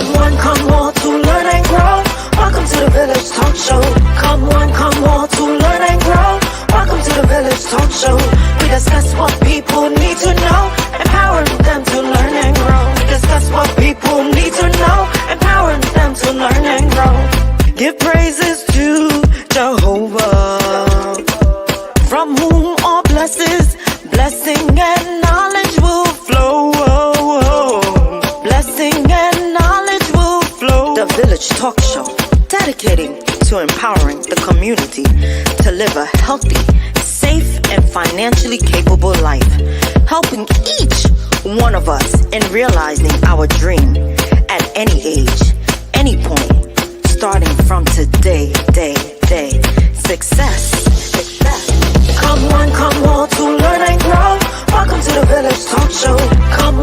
come all to learn and grow. Welcome to the Village Talk Show. Come all to learn and grow. Welcome to the Village Talk Show. We discuss what people need to know, empowering them to learn and grow. We discuss what people need to know, empowering them to learn and grow. Give praises to Jehovah, from whom all blessing and knowledge will flow. Blessing and knowledge will flow. The Village Talk Show, dedicating to empowering the community to live a healthy, safe, and financially capable life, helping each one of us in realizing our dream at any age, any point, starting from today, day. Success. Come all to learn and grow. Welcome to the Village Talk Show. Come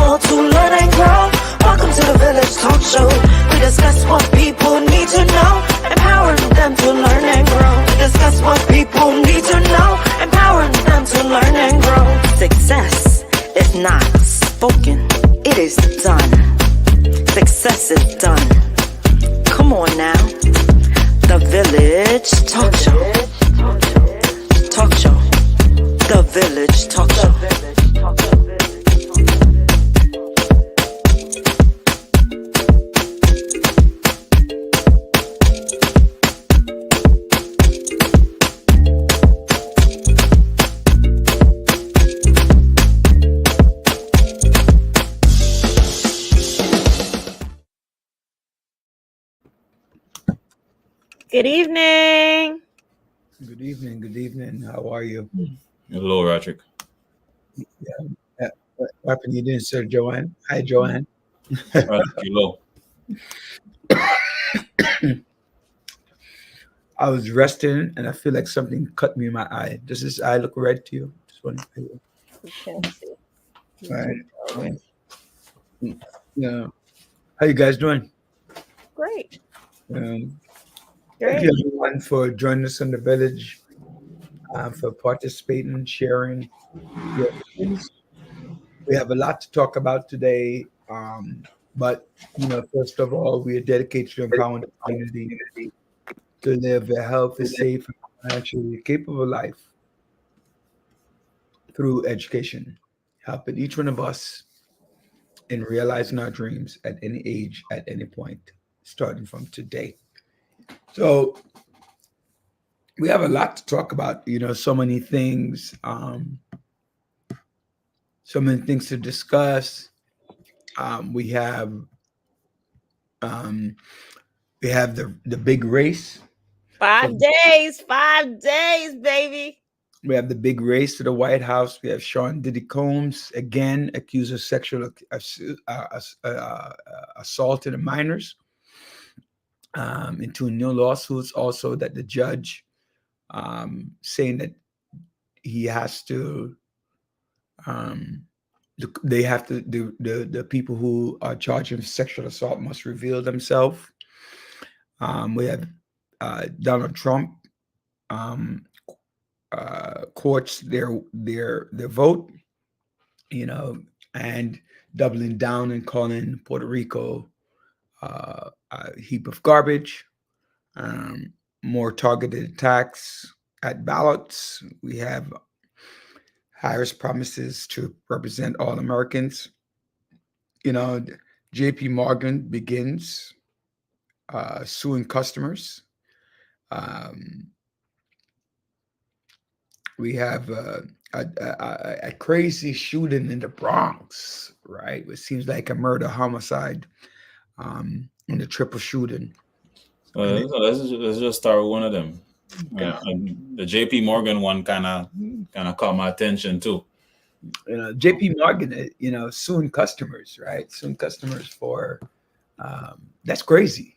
all to learn and grow. Welcome to the Village Talk Show. We discuss what people need to know, empowering them to learn and grow. We discuss what people need to know, empowering them to learn and grow. Success is not spoken, it is done. Success is done. Come on now. The Village Talk Show. Talk Show. The Village Talk Show. Good evening. Good evening. How are you? Hello, Roderick. What happened? You didn't, Sir Joanne? Hi, Joanne. Hello. I was resting and I feel like something cut me in my eye. Does this eye look red to you? Just want to feel. You can't see. All right. Yeah. How you guys doing? Great. Thank you everyone for joining us in the Village, for participating, sharing your opinions. We have a lot to talk about today, but first of all, we are dedicated to empowering the community to live a healthy, safe, and financially capable life through education, helping each one of us in realizing our dreams at any age, at any point, starting from today. So we have a lot to talk about, so many things to discuss. We have the big race. 5 days, baby. We have the big race to the White House. We have Sean Diddy Combs, again, accused of sexual assault in minors. Into new lawsuits also that the judge saying that he has to they have to the people who are charged with sexual assault must reveal themselves. We have Donald Trump courts their vote, and doubling down and calling Puerto Rico a heap of garbage, more targeted attacks at ballots. We have Harris promises to represent all Americans. JP Morgan begins suing customers. We have a crazy shooting in the Bronx, right? It seems like a murder homicide. In the triple shooting. Let's just start with one of them. The JP Morgan one kind of caught my attention too. JP Morgan, suing customers, right? Suing customers for that's crazy.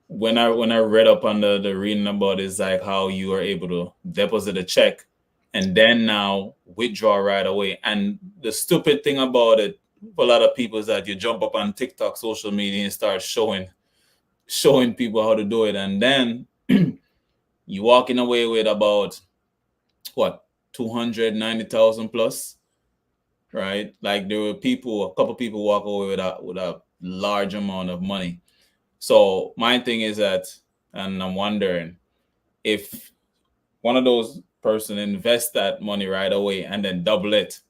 When I read up on the reading about it, it's like how you are able to deposit a check and then now withdraw right away. And the stupid thing about it for a lot of people is that you jump up on TikTok, social media, and start showing people how to do it, and then you walking away with about 290,000 plus, right? Like there were a couple people walk away with a large amount of money. So my thing is that, and I'm wondering if one of those person invest that money right away and then double it.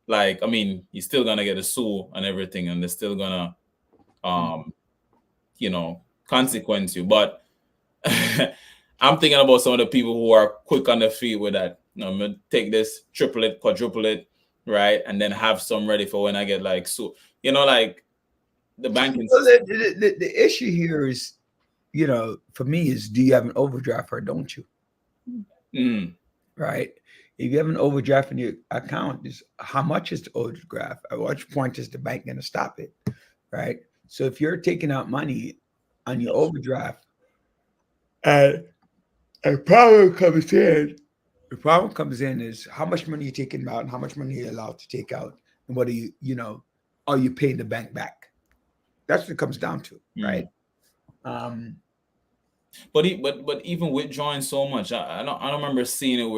Like, I mean, you're still gonna get a sue and everything, and they're still gonna, consequence you. But I'm thinking about some of the people who are quick on their feet with that. I'm gonna take this, triple it, quadruple it, right, and then have some ready for when I get like so. Like the banking. Well, the issue here is, for me is, do you have an overdraft or don't you? Right. If you have an overdraft in your account, is how much is the overdraft? At what point is the bank going to stop it? Right. So if you're taking out money on your overdraft, and a problem comes in. The problem comes in is how much money you're taking out and how much money you're allowed to take out, and what are you paying the bank back? That's what it comes down to, right? But even withdrawing so much, I don't remember seeing it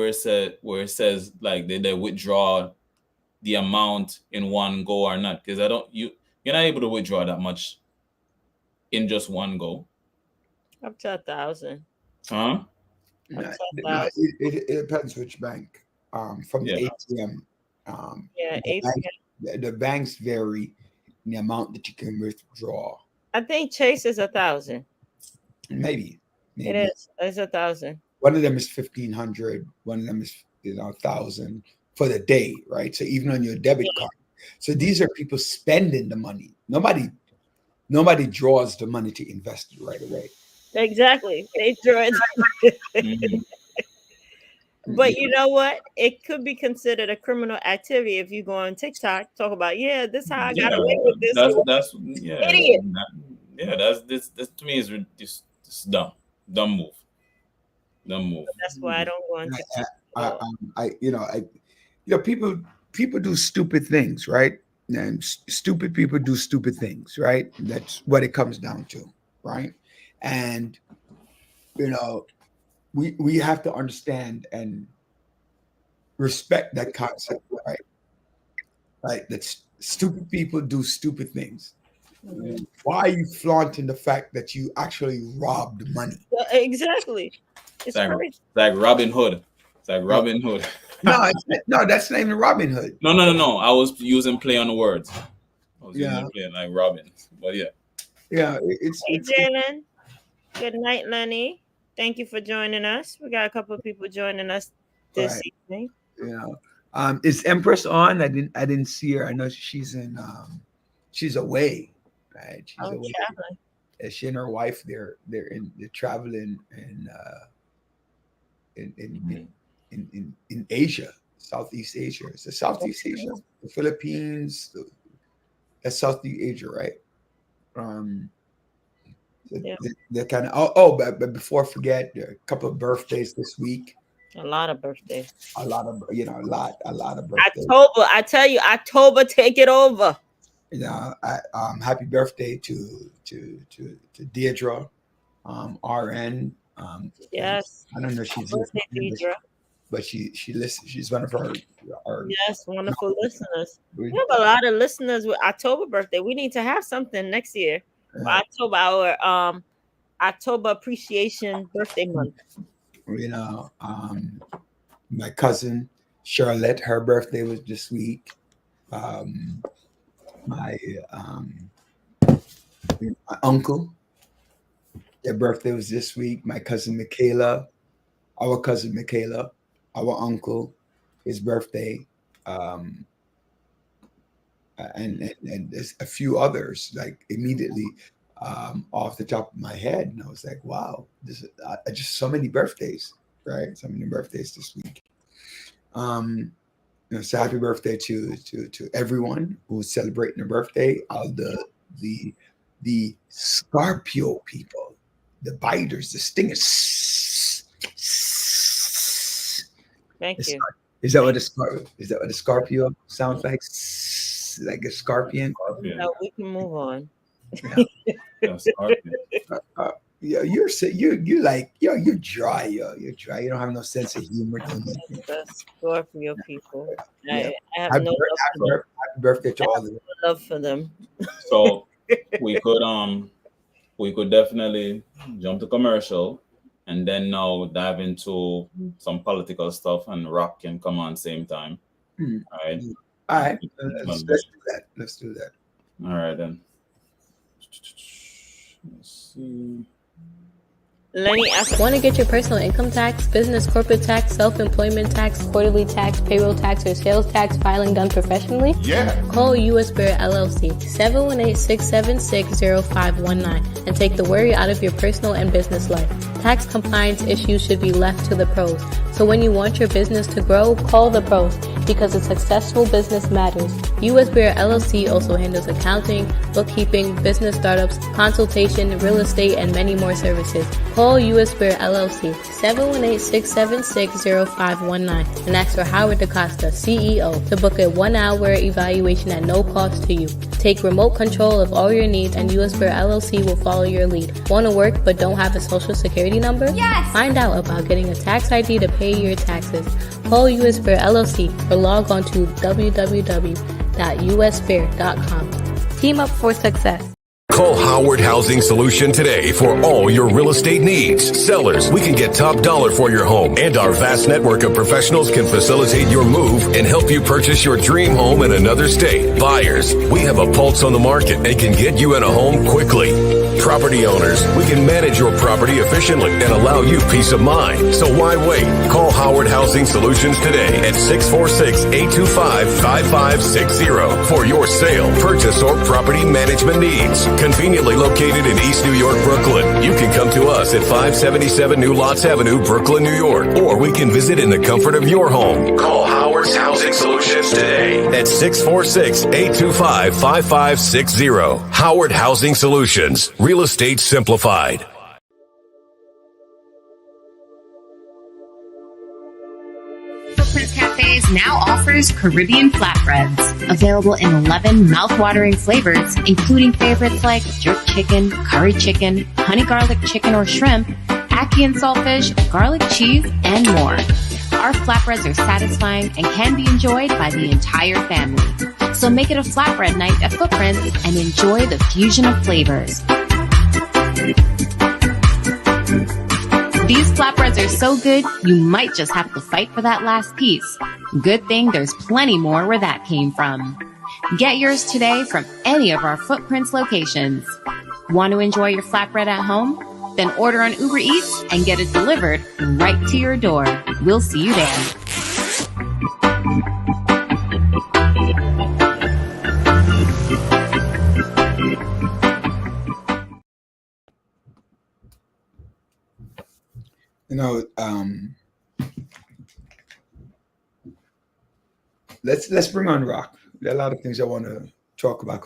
where it says like they withdraw the amount in one go or not, because you're not able to withdraw that much in just one go. Up to 1,000. Huh? No, it depends which bank. From the ATM. ATM. The banks vary in the amount that you can withdraw. I think Chase is 1,000. Maybe. It is. It's 1,000. One of them is 1,500. One of them is 1,000 for the day, right? So even on your debit card. So these are people spending the money. Nobody draws the money to invest it right away. Exactly. They draw it. But you know what? It could be considered a criminal activity if you go on TikTok, talk about, this is how I got away with this. That's idiot. This to me is just dumb move. That's why I don't go on TikTok. People do stupid things, right? And stupid people do stupid things, right? That's what it comes down to, right? And we have to understand and respect that concept, right? Like that stupid people do stupid things. Mm-hmm. Why are you flaunting the fact that you actually robbed money? Exactly. It's like Robin Hood. It's like Robin Hood. No, that's not even Robin Hood. No. I was using play on the words. I was using play like Robin, but yeah. Yeah, Hey, Jalen. Good night, Lenny. Thank you for joining us. We got a couple of people joining us this evening. Yeah. Is Empress on? I didn't see her. I know she's she's away. Right. She's away. Traveling. She and her wife, they're traveling in Asia, Southeast Asia. Is it Southeast Asia? The Philippines, that's Southeast Asia, right? They're kind of but before I forget, there are a couple of birthdays this week. A lot of birthdays. A lot of birthdays. October, I tell you, October, take it over. Happy birthday to Deirdre, RN. Yes. I don't know if she's listening, but she listens. She's one of our wonderful listeners. We have a lot of listeners with October birthday. We need to have something next year. October, our October appreciation birthday month. My cousin Charlotte, her birthday was this week. My uncle, their birthday was this week. My cousin Michaela, our uncle, his birthday, and there's a few others like immediately off the top of my head, and I was like, wow, this is just so many birthdays, right? So many birthdays this week. So happy birthday to everyone who's celebrating their birthday. All the Scorpio people, the biters, the stingers. Thank you. Is that what a Scorpio sounds like? Like a scorpion? No, we can move on. You're dry. You're dry. You don't have no sense of humor. The Scorpio people. Yeah. I have no happy birthday to all of them. love for them. So we could definitely jump to commercial and then now dive into some political stuff, and Rock can come on same time. Hmm. All right. All right. Let's do that. Let's do that. All right then. Let's see. Lenny asked, Want to get your personal income tax, business corporate tax, self-employment tax, quarterly tax, payroll tax, or sales tax filing done professionally? Yeah. Call U.S. Bear LLC 718-676-0519 and take the worry out of your personal and business life. Tax compliance issues should be left to the pros. So when you want your business to grow, call the pros because a successful business matters. U.S. Bear LLC also handles accounting, bookkeeping, business startups, consultation, real estate, and many more services. Call U.S. Bear LLC 718-676-0519 and ask for Howard DaCosta, CEO, to book a 1-hour evaluation at no cost to you. Take remote control of all your needs and U.S. Bear LLC will follow your lead. Want to work but don't have a social security number? Yes! Find out about getting a tax ID to pay your taxes. Call U.S. Bear LLC or log on to www.usbear.com. Team up for success. Call Howard Housing Solution today for all your real estate needs. Sellers, we can get top dollar for your home, and our vast network of professionals can facilitate your move and help you purchase your dream home in another state. Buyers, we have a pulse on the market and can get you in a home quickly. Property owners, we can manage your property efficiently and allow you peace of mind. So why wait? Call Howard Housing Solutions today at 646-825-5560 for your sale, purchase, or property management needs. Conveniently located in East New York, Brooklyn. You can come to us at 577 New Lots Avenue, Brooklyn, New York, or we can visit in the comfort of your home. Call Howard's Housing Solutions today at 646-825-5560. Howard Housing Solutions. Real estate simplified. Footprints Cafes now offers Caribbean flatbreads, available in 11 mouth-watering flavors, including favorites like jerk chicken, curry chicken, honey garlic chicken or shrimp, ackee and saltfish, garlic cheese, and more. Our flatbreads are satisfying and can be enjoyed by the entire family. So make it a flatbread night at Footprints and enjoy the fusion of flavors. These flatbreads are so good, you might just have to fight for that last piece. Good thing there's plenty more where that came from. Get yours today from any of our Footprints locations. Want to enjoy your flatbread at home? Then order on Uber Eats and get it delivered right to your door. We'll see you there. You know, let's bring on Rock. There are a lot of things I want to talk about.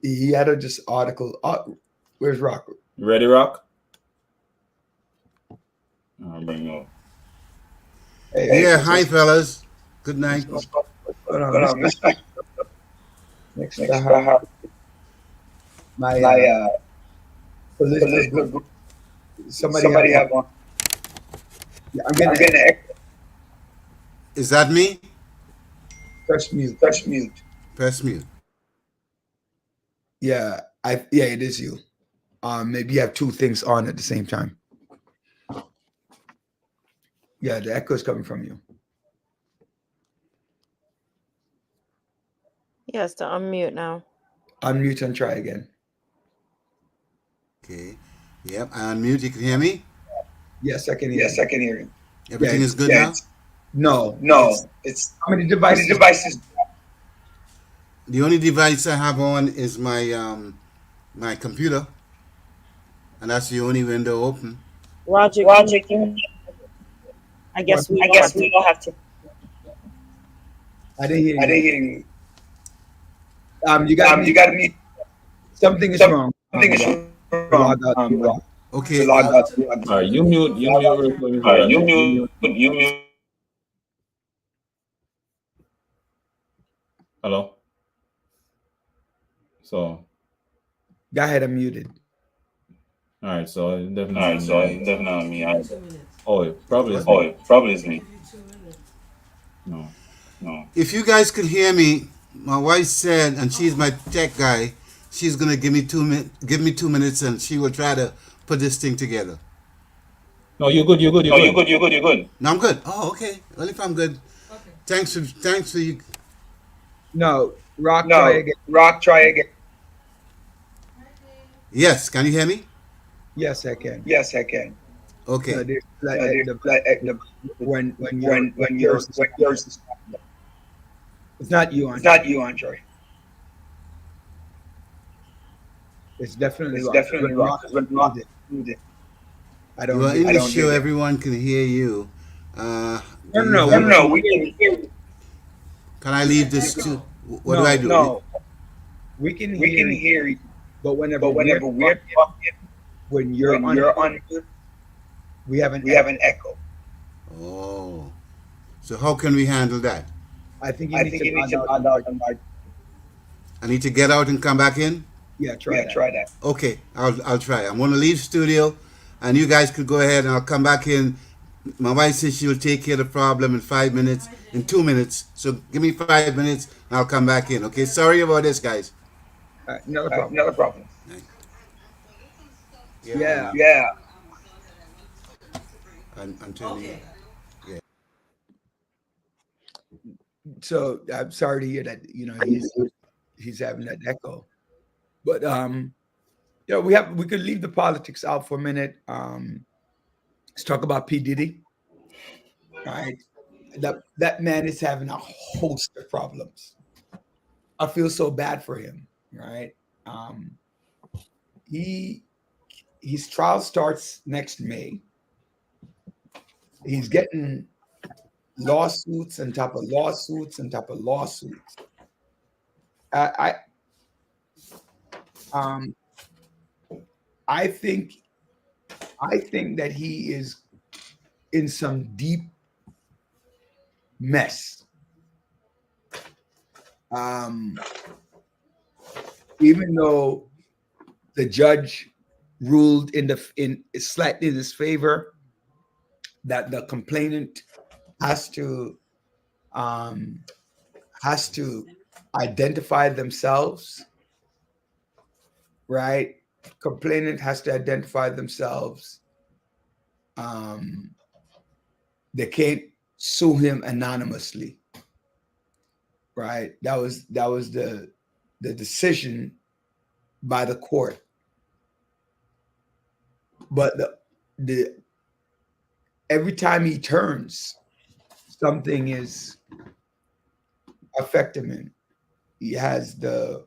He had this article. Where's Rock? You ready, Rock? I'll bring you up. Yeah, hi fellas. Good night. Next to her, my political group. Somebody have one. Yeah, I'm gonna Is that me? press mute. Press mute. Yeah, it is you. Maybe you have two things on at the same time. Yeah, the echo is coming from you. he has to unmute now. Unmute and try again. Okay. Yep, I unmute. You can hear me? Yes, I can hear. Yes, I can hear you. Everything is good now? No. It's how many devices? The only device I have on is my my computer. And that's the only window open. Roger, I guess we don't have to. I didn't hear you. You got me. Something is wrong. Log out. Okay. You mute. You mute. Hello. So. Go ahead, I'm muted. All right, so definitely me. It probably is me. No. If you guys could hear me, my wife said, and she's my tech guy, she's gonna give me 2 minutes, and she will try to put this thing together. No, you're good. You're good. No, I'm good. Oh, okay. Well, if I'm good, thanks for you. No, Rock, try again. Yes, can you hear me? Yes, I can. Okay. When yours, it's not you, Andre. It's definitely Rock. I don't. You are in the show. Everyone can hear you. No. We can hear you. Can I leave this to? What do I do? No. We can hear you. But whenever we're talking, when you're on, we have an echo. Oh. So how can we handle that? I think you need to log out. I need to get out and come back in? Yeah, try that. Okay, I'll try. I'm going to leave studio, and you guys could go ahead, and I'll come back in. My wife says she will take care of the problem in 5 minutes, in 2 minutes. So give me 5 minutes, and I'll come back in. Okay, sorry about this, guys. Another problem. Yeah. I'm telling you. Yeah. So I'm sorry to hear that. He's having that echo. But we could leave the politics out for a minute. Let's talk about P. Diddy. All right. That man is having a host of problems. I feel so bad for him, right? His trial starts next May. He's getting lawsuits on top of lawsuits on top of lawsuits. I think that he is in some deep mess. Even though the judge ruled in slightly in his favor that the complainant has to identify themselves, right? Complainant has to identify themselves. They can't sue him anonymously, right? That was the decision by the court. But the every time he turns, something is affecting him. He has the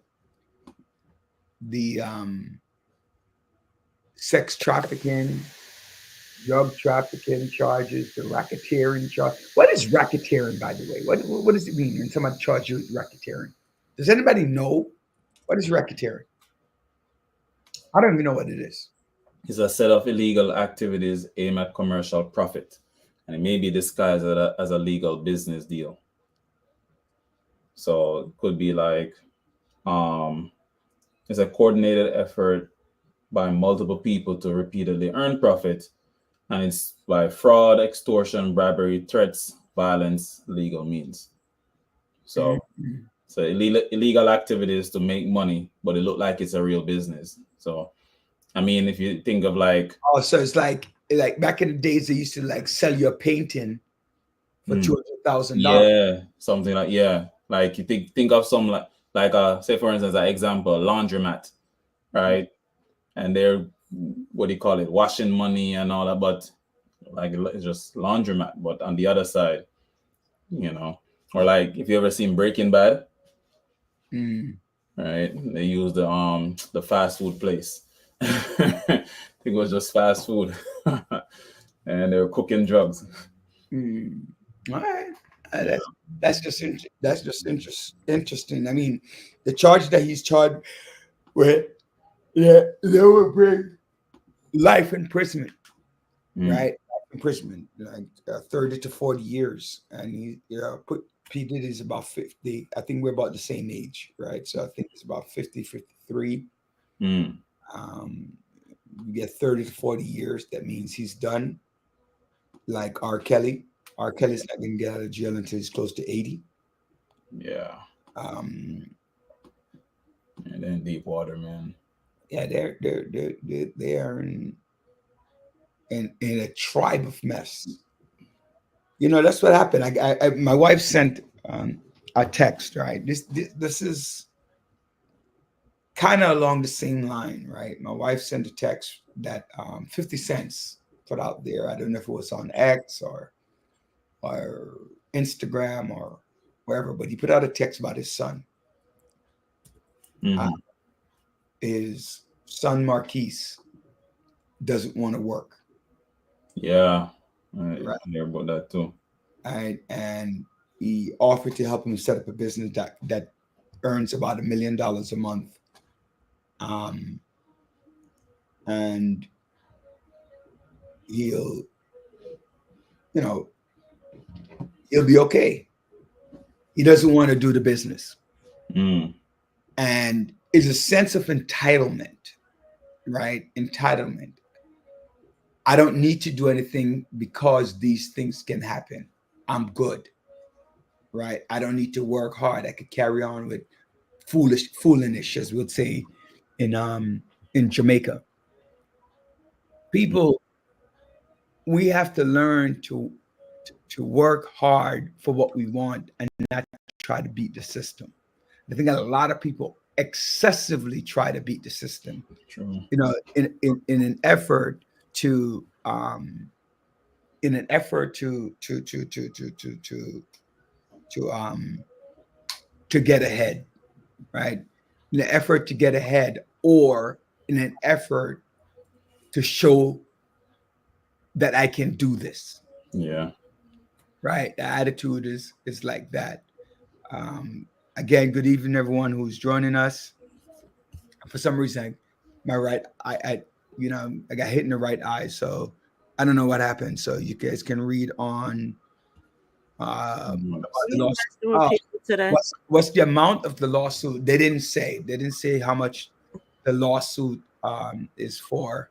sex trafficking, drug trafficking charges, the racketeering charge. What is racketeering, by the way? What does it mean when somebody charges you with racketeering? Does anybody know what is racketeering? I don't even know what it is. It's a set of illegal activities aimed at commercial profit, and it may be disguised as a legal business deal. So it could be like it's a coordinated effort by multiple people to repeatedly earn profit, and it's by fraud, extortion, bribery, threats, violence, legal means. So, so illegal activities to make money, but it looked like it's a real business. So, I mean, if you think of like, so it's like back in the days they used to like sell your painting for $200,000. Yeah, something like like you think of some like say for instance, an example, laundromat, right? And they're what do you call it, washing money and all that, but like it's just laundromat. But on the other side, or like if you ever seen Breaking Bad, right? They use the fast food place. I think it was just fast food, and they were cooking drugs. All right, that's just interesting. I mean, the charge that he's charged with, they will bring life imprisonment, right? Life imprisonment, like 30 to 40 years, and he put P. Diddy's about 50. I think we're about the same age, right? So I think it's about 50, 53. You get 30 to 40 years. That means he's done. Like R. Kelly. R. Kelly's not going to get out of jail until he's close to 80. Yeah. And then deep water, man. Yeah, they are in a tribe of mess. You know, that's what happened. My wife sent a text, right? This is kind of along the same line, right? My wife sent a text that 50 cents put out there. I don't know if it was on X or Instagram or wherever, but he put out a text about his son. Mhm. His son Marquise doesn't want to work, Yeah, I right? hear about that too. And he offered to help him set up a business that earns about $1 million a month. And he'll, you know, he'll be okay. He doesn't want to do the business. Mm. And it's a sense of entitlement, right? Entitlement. I don't need to do anything because these things can happen. I'm good, right? I don't need to work hard. I could carry on with foolishness, as we'd say in Jamaica. People, we have to learn to work hard for what we want and not try to beat the system. I think a lot of people excessively try to beat the system, True. you know, in an effort to to get ahead, right? In an effort to get ahead, or in an effort to show that I can do this, Yeah. right? The attitude is like that. Again, good evening, everyone who's joining us. For some reason, my right, I I got hit in the right eye, so I don't know what happened. So you guys can read on about the You lawsuit. messing with people today. What's the amount of the lawsuit? They didn't say. They didn't say how much the lawsuit is for.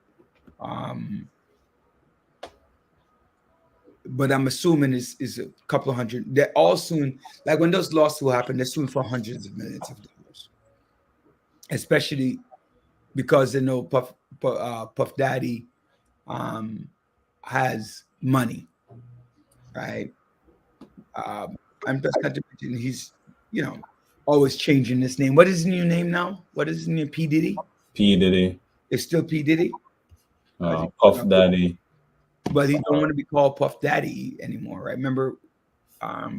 But I'm assuming is a couple of hundred. They're all soon, like when those lawsuits happen, they're suing for hundreds of millions of dollars, especially because they know Puff Daddy has money, right? I'm just not to mention he's always changing his name. What is his new name now? What is his new P Diddy? P Diddy, It's still P Diddy, Puff Daddy. but he don't want to be called Puff Daddy anymore, right? Remember,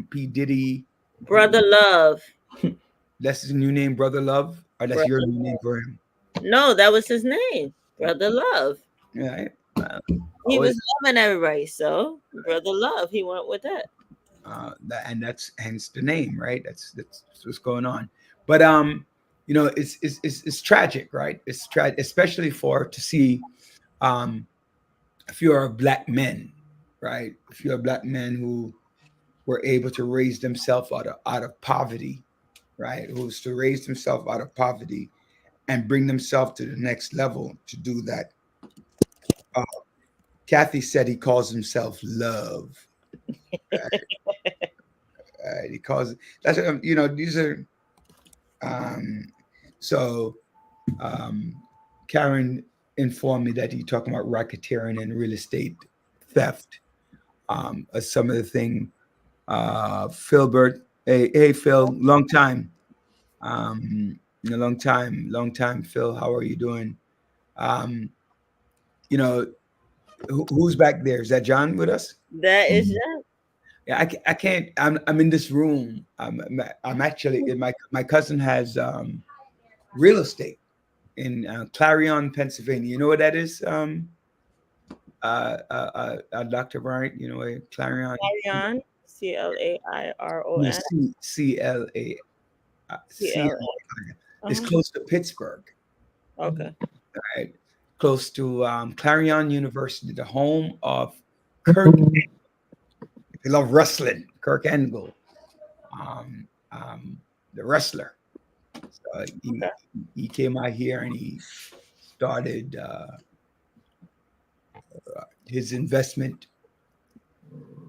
P Diddy, Brother Love. that's his new name, Brother Love, or that's your new name for him? No, that was his name, Brother Love. Yeah, He was loving everybody, so Brother Love. He went with that. and that's hence the name, right? That's what's going on. But it's tragic, right? It's tragic, especially to see if you're a black men, right? If you're a black men who were able to raise themselves out of poverty, right? Who's to raise themselves out of poverty and bring themselves to the next level to do that. Kathy said he calls himself Love. Right? He calls that's these are Karen informed me that he's talking about racketeering and real estate theft. Some of the thing. Philbert, hey Phil, long time. Long time, Phil. How are you doing? Who's back there? Is that John with us? That is John. Yeah, I can't. I'm in this room. I'm actually my cousin has real estate in Clarion, Pennsylvania. You know what that is? Dr. Bryant, you know what Clarion? Clarion, Clairon. CLA. It's close to Pittsburgh. Okay. Right. Close to Clarion University, the home of Kirk. They love wrestling. Kirk Angle, the wrestler. So he came out here and he started his investment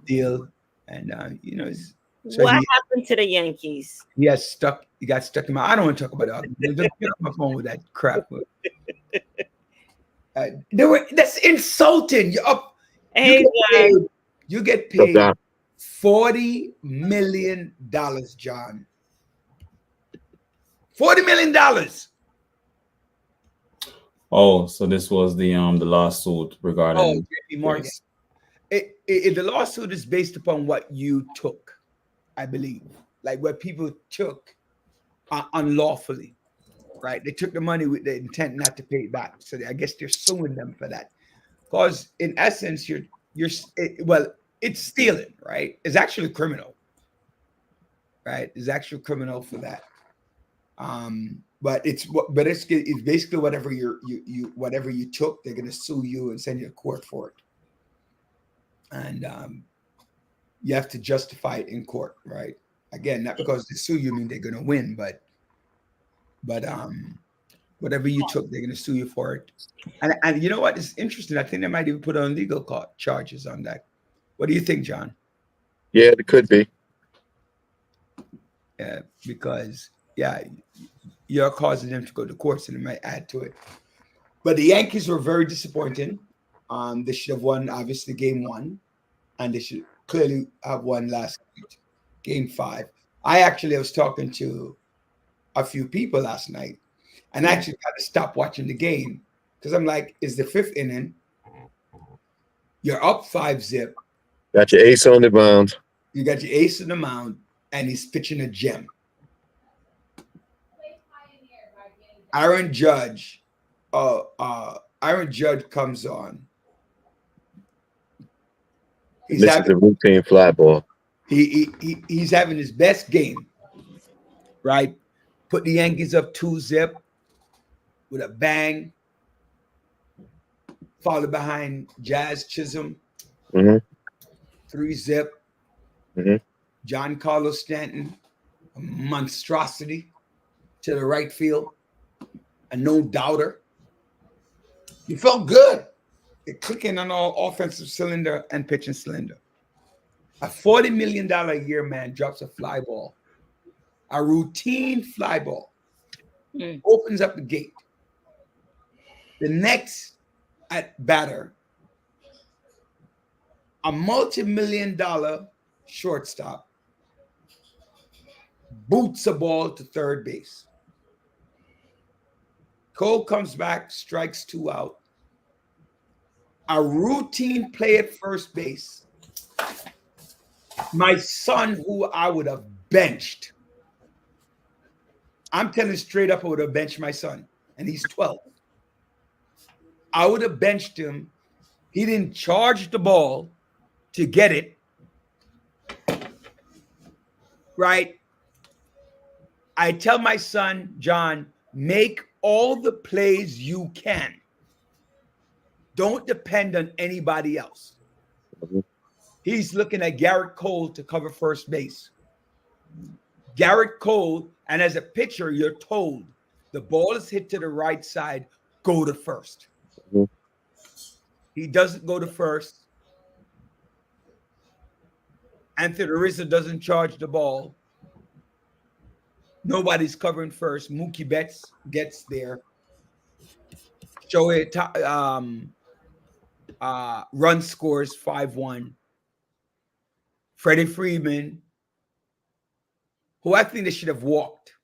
deal, and So What happened to the Yankees? he got stuck in my. I don't want to talk about it. Just get off my phone with that crap. That's insulting. You're up. Hey, You get paid $40 million, John. $40 million. Oh, so this was the lawsuit regarding JP Morgan. The lawsuit is based upon what you took, I believe, like what people took unlawfully, right? They took the money with the intent not to pay it back. So I guess they're suing them for that. Because in essence, it's stealing, right? It's actually criminal, right? It's actually criminal for that. But it's basically whatever whatever you took, they're gonna sue you and send you to court for it. And you have to justify it in court, right? Again, not because they sue you mean they're gonna win, but whatever you took, they're gonna sue you for it. And you know what? It's interesting. I think they might even put on legal charges on that. What do you think, John? Yeah, it could be. Yeah, because you're causing them to go to courts, and it might add to it. But the Yankees were very disappointing. They should have won, obviously, game 1, and they should clearly have won last night, game 5. I was talking to a few people last night, and I actually got to stop watching the game because I'm like, it's the 5th inning. You're up 5-0. Got your ace on the mound. You got your ace on the mound, and he's pitching a gem. Aaron Judge comes on. This is a routine fly ball. He's having his best game, right? Put the Yankees up 2-0 with a bang. Followed behind Jazz Chisholm. 3-0. Giancarlo Stanton, a monstrosity to the right field. A no doubter. You felt good. You're clicking on all offensive cylinder and pitching cylinder. A $40 million a year man drops a fly ball. A routine fly ball. Opens up the gate. The next batter, a multi-million-dollar shortstop, boots a ball to third base. Cole comes back, strikes 2 out. A routine play at first base. My son, who I would have benched. I'm telling you straight up, I would have benched my son. And he's 12. I would have benched him. He didn't charge the ball to get it. Right? I tell my son, John, make all the plays you can. Don't depend on anybody else. He's looking at Garrett Cole to cover first base. Garrett Cole, and as a pitcher, you're told the ball is hit to the right side, go to first. He doesn't go to first. Anthony Rizzo doesn't charge the ball. Nobody's covering first. Mookie Betts gets there. Shohei run scores 5-1. Freddie Freeman, who I think they should have walked,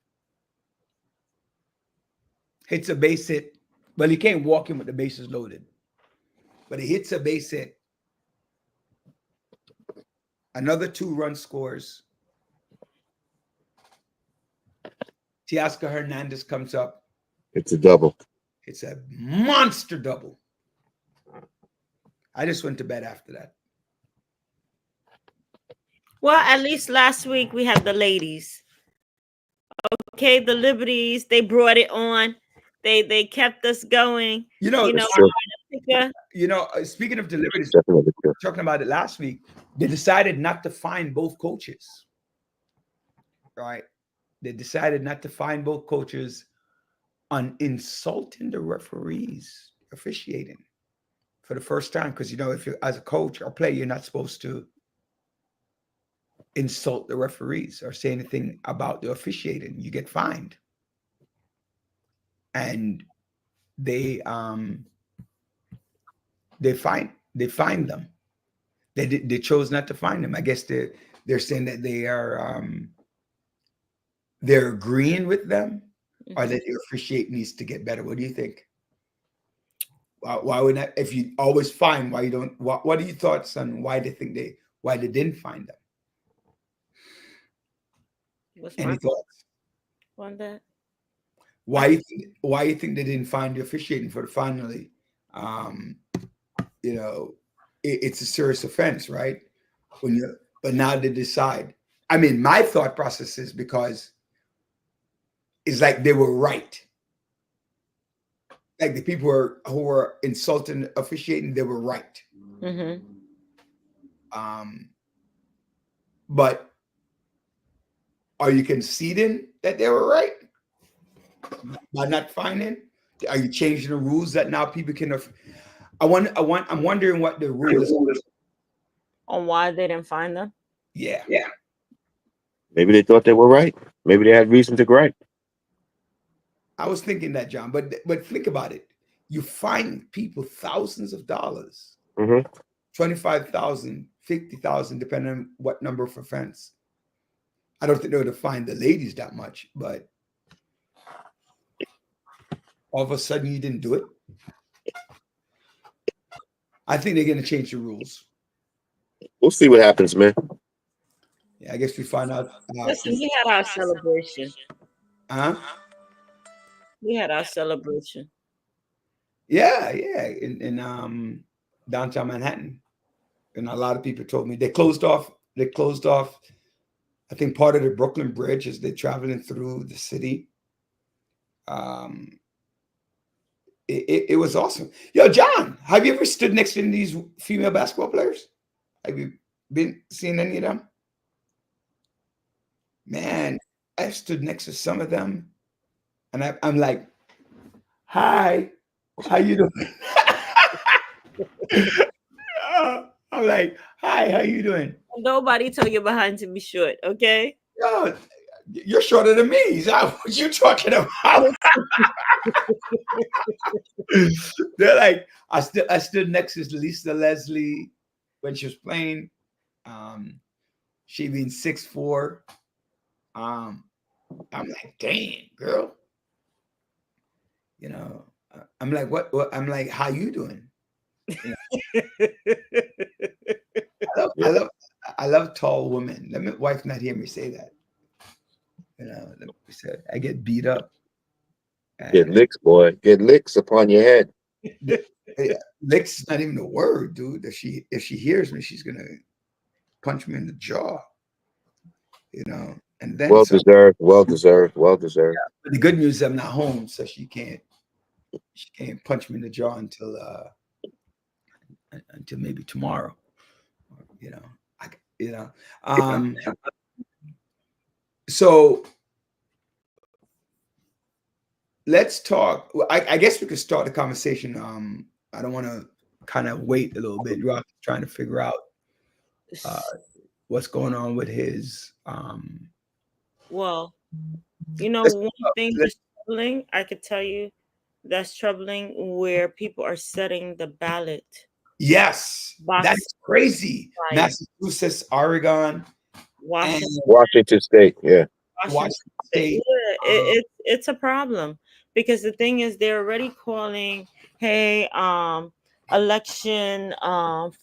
hits a base hit. Well, he can't walk him with the bases loaded. But he hits a base hit. Another 2 run scores. Teoscar Hernandez comes up. It's a double. It's a monster double. I just went to bed after that. Well, at least last week we had the ladies. Okay, the Liberties, they brought it on. They kept us going. Speaking of the Liberties, talking about it last week, they decided not to fine both coaches. Right? They decided not to fine both coaches on insulting the referees officiating for the first time. Because, if you're as a coach or player, you're not supposed to insult the referees or say anything about the officiating, you get fined. And they fine them. They chose not to fine them. I guess they're saying that they're agreeing with them, or that the officiate needs to get better. What do you think? Why would not? If you always fine, why you don't? What are your thoughts on why they didn't fine them? Any thoughts on that? Why you think they didn't fine the officiating for the finally? It's a serious offense, right? But now they decide. I mean, my thought process is because it's like they were right. Like the people who were insulting officiating, they were right. Mm-hmm. But are you conceding that they were right by not fining? Are you changing the rules that now people can? I'm wondering what the rules on why they didn't find them. Yeah. Maybe they thought they were right. Maybe they had reason to gripe. I was thinking that, John, but think about it. You fine people thousands of dollars, Mm-hmm. 25,000, 50,000, depending on what number of offense. I don't think they would have fined the ladies that much, but all of a sudden you didn't do it. I think they're going to change the rules. We'll see what happens, man. Yeah, I guess we find out. Listen, we had our celebration. Huh? We had our celebration. Yeah, in downtown Manhattan, and a lot of people told me they closed off. I think part of the Brooklyn Bridge as they're traveling through the city. It was awesome. Yo, John, have you ever stood next to these female basketball players? Have you been seeing any of them? Man, I've stood next to some of them, and I'm like, "Hi, how you doing?" I'm like, "Hi, how you doing?" Nobody told you behind to be short, okay? Yo, you're shorter than me. Is that what you talking about? They're like, I stood next to Lisa Leslie when she was playing. She being 6'4". I'm like, dang, girl. I'm like, what? I'm like, how you doing? I love tall women. Let my wife not hear me say that. I get beat up. Get licks, boy. Get licks upon your head. Licks is not even a word, dude. If she hears me, she's gonna punch me in the jaw. And then Well deserved. Yeah, but the good news is I'm not home, so she can't punch me in the jaw until maybe tomorrow. So let's talk. I guess we could start the conversation. I don't want to kind of wait a little bit. You're trying to figure out what's going on with his. Well, one thing that's troubling, I could tell you that's troubling where people are setting the ballot. Yes, that's crazy. Right. Massachusetts, Oregon, Washington State. Yeah. Washington State. Yeah, it's a problem because the thing is they're already calling, hey, election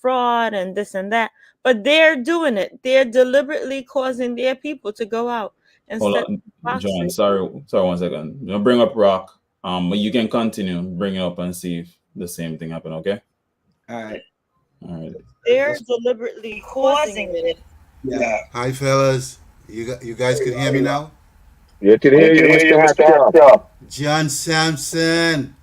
fraud and this and that, but they're doing it. They're deliberately causing their people to go out and John, sorry 1 second. Bring up Rock. But you can continue, bring it up and see if the same thing happened, okay? All right. They're deliberately causing it. Yeah. Hi, fellas. You guys can hear me now? You can hear you. John Sampson.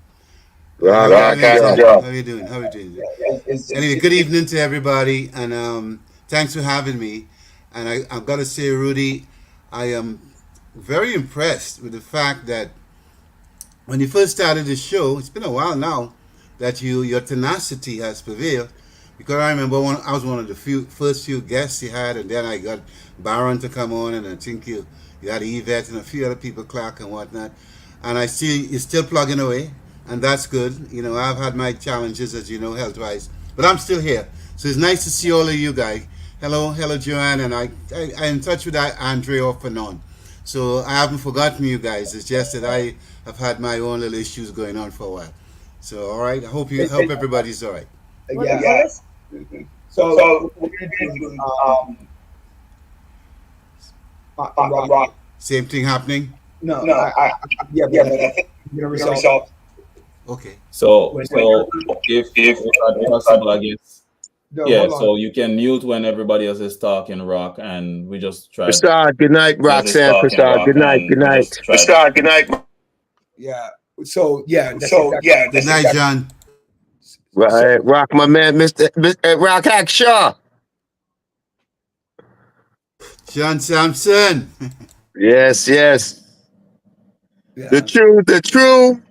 Rock, how are you doing? Anyway, good evening to everybody, and thanks for having me. And I've got to say, Rudy, I am very impressed with the fact that when you first started the show, it's been a while now, that your tenacity has prevailed. because I remember I was one of the first few guests you had, and then I got Baron to come on, and I think you had Yvette and a few other people, Clark and whatnot, and you're still plugging away, and that's good. I've had my challenges, as you know, health-wise, but I'm still here. So it's nice to see all of you guys. Hello, Joanne, and I'm in touch with Andre off and on. So I haven't forgotten you guys. It's just that I have had my own little issues going on for a while. So all right, I hope everybody's all right. Yeah. So Rock. Same thing happening? No. Resolve. Okay. So if possible, I guess. So you can mute when everybody else is talking, Rock, and we just try. Prasad, good night, Roxanne. Prasad, good night. Prasad, good night. Yeah. So yeah. Good night, John. Right, Rock, my man, Mr. Rock Hackshaw. John Sampson. Yes. Yeah. The true,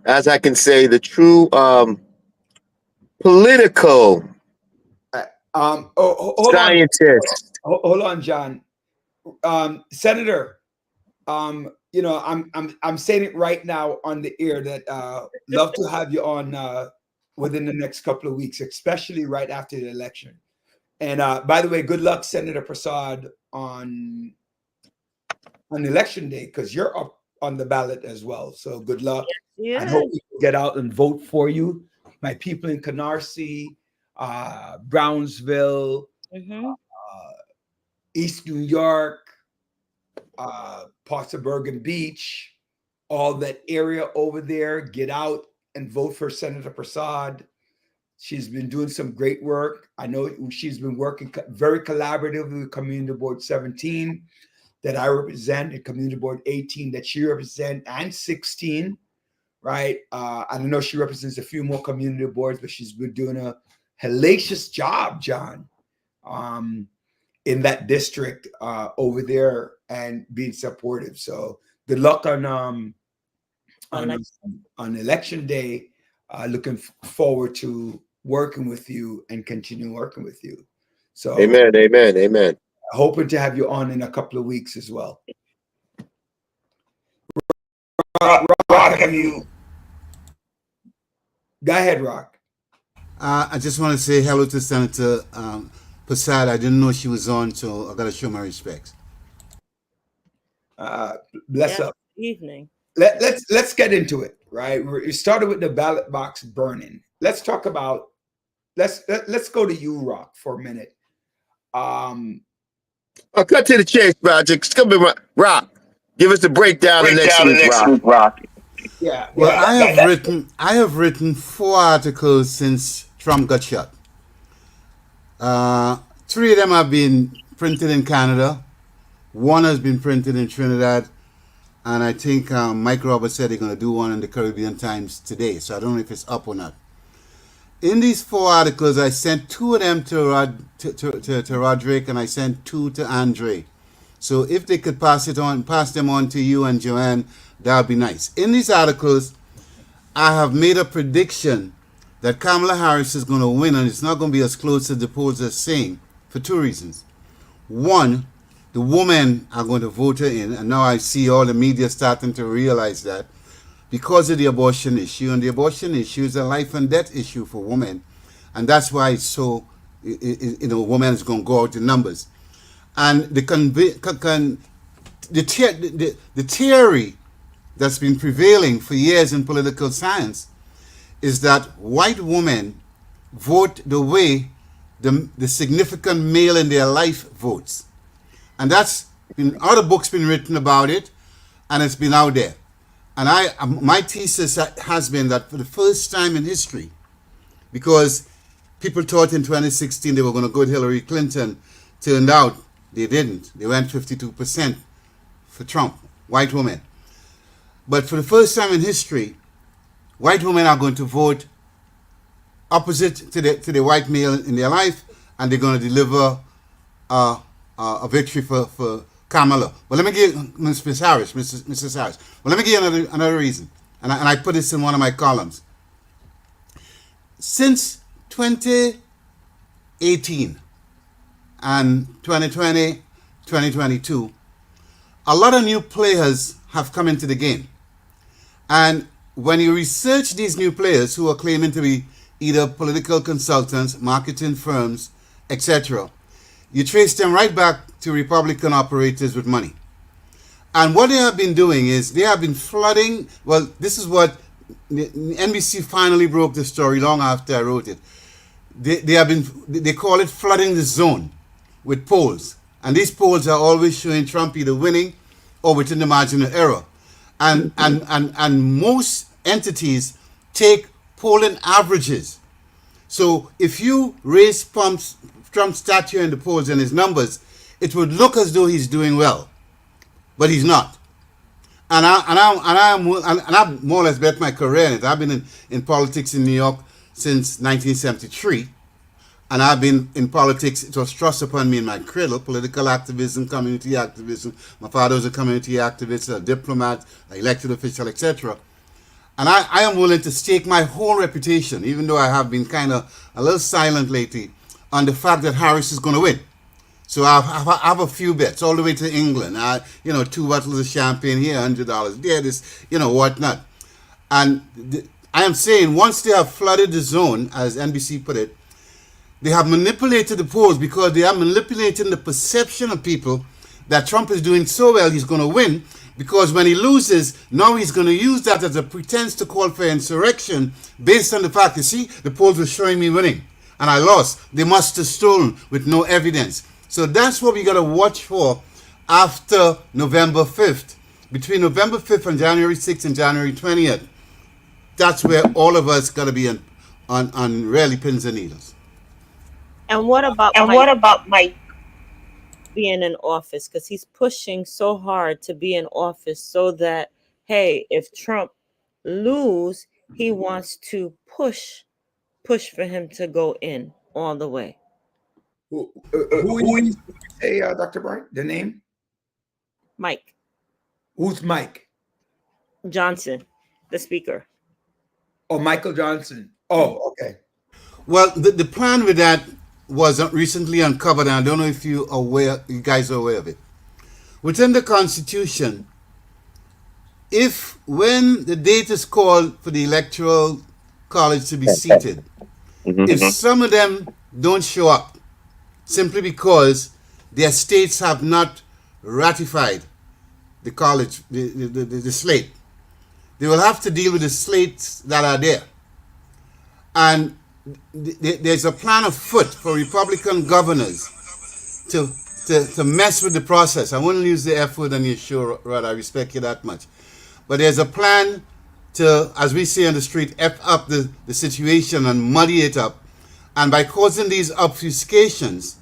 as I can say, the true political scientist. Hold on, John. Senator, I'm saying it right now on the air that love to have you on within the next couple of weeks, especially right after the election. And by the way, good luck, Senator Prasad, on election day, because you're up on the ballot as well. So good luck. Yeah. I hope people get out and vote for you. My people in Canarsie, Brownsville, East New York, parts of Bergen Beach, all that area over there, get out and vote for Senator Prasad. She's been doing some great work. I know she's been working very collaboratively with Community Board 17 that I represent, and Community Board 18 that she represents, and 16, right? I know she represents a few more community boards, but she's been doing a hellacious job, John, in that district over there and being supportive. So good luck on election day. Looking forward to working with you and continue working with you. So Amen. Hoping to have you on in a couple of weeks as well. Rock, have you? Go ahead, Rock. I just want to say hello to Senator Prasad. I didn't know she was on, so I got to show my respects. Bless up. Evening. Let's get into it, right? We started with the ballot box burning. Let's talk about. Let's go to you, Rock, for a minute. I'll cut to the chase, bro. Just come in, Rock. Give us the breakdown next week, Rock. Yeah. Well, I have written 4 articles since Trump got shot. 3 of them have been printed in Canada. 1 has been printed in Trinidad. And I think Mike Roberts said they're going to do one in the Caribbean Times today. So I don't know if it's up or not. In these 4 articles, I sent 2 of them to Roderick, and I sent 2 to Andre. So if they could pass them on to you and Joanne, that would be nice. In these articles, I have made a prediction that Kamala Harris is going to win, and it's not going to be as close as the polls are saying, for 2 reasons. 1, the women are going to vote her in, and now I see all the media starting to realize that, because of the abortion issue, and the abortion issue is a life and death issue for women, and that's why it's so, women is going to go out in numbers. And the theory that's been prevailing for years in political science is that white women vote the way the significant male in their life votes. And that's been, other books been written about it, and it's been out there. And my thesis has been that for the first time in history, because people thought in 2016 they were going to go with Hillary Clinton, turned out they didn't. They went 52% for Trump, white women. But for the first time in history, white women are going to vote opposite to the white male in their life, and they're going to deliver a victory for Kamala. But let me give Mrs. Harris. Well, let me give you another reason, and I put this in one of my columns. Since 20 2018 and 2020, 2022, a lot of new players have come into the game. And when you research these new players who are claiming to be either political consultants, marketing firms, etc., you trace them right back to Republican operators with money. And what they have been doing is they have been flooding. Well, this is what NBC finally broke the story long after I wrote it. They call it flooding the zone with polls. And these polls are always showing Trump either winning or within the margin of error. And most entities take polling averages. So if you raise Trump's stature in the polls and his numbers, it would look as though he's doing well, but he's not. And I've more or less bet my career in it. I've been in politics in New York since 1973, and I've been in politics. It was thrust upon me in my cradle: political activism, community activism. My father was a community activist, a diplomat, an elected official, etc. And I am willing to stake my whole reputation, even though I have been kind of a little silent lately, on the fact that Harris is going to win. So I have a few bets all the way to England. 2 bottles of champagne here, $100 there, this, whatnot. And I am saying once they have flooded the zone, as NBC put it, they have manipulated the polls because they are manipulating the perception of people that Trump is doing so well, he's going to win. Because when he loses, now he's going to use that as a pretense to call for insurrection based on the fact, you see, the polls were showing me winning and I lost. They must have stolen with no evidence. So that's what we got to watch for after November 5th. Between November 5th and January 6th and January 20th, that's where all of us got to be on really pins and needles. And what about Mike being in office? Because he's pushing so hard to be in office so that, hey, if Trump lose, he wants to push for him to go in all the way. Who you say, Dr. Bright? The name? Mike Who's Mike? Johnson, the speaker. Oh, Michael Johnson. Oh, okay. Well, the plan with that was recently uncovered, and I don't know if you guys are aware of it. Within the Constitution, if when the date is called for the Electoral College to be seated, if some of them don't show up simply because their states have not ratified the college, the slate, they will have to deal with the slates that are there. And there's a plan afoot for Republican governors to mess with the process. I wouldn't use the F word on your show, Rod. I respect you that much. But there's a plan to, as we say on the street, F up the situation and muddy it up. And by causing these obfuscations,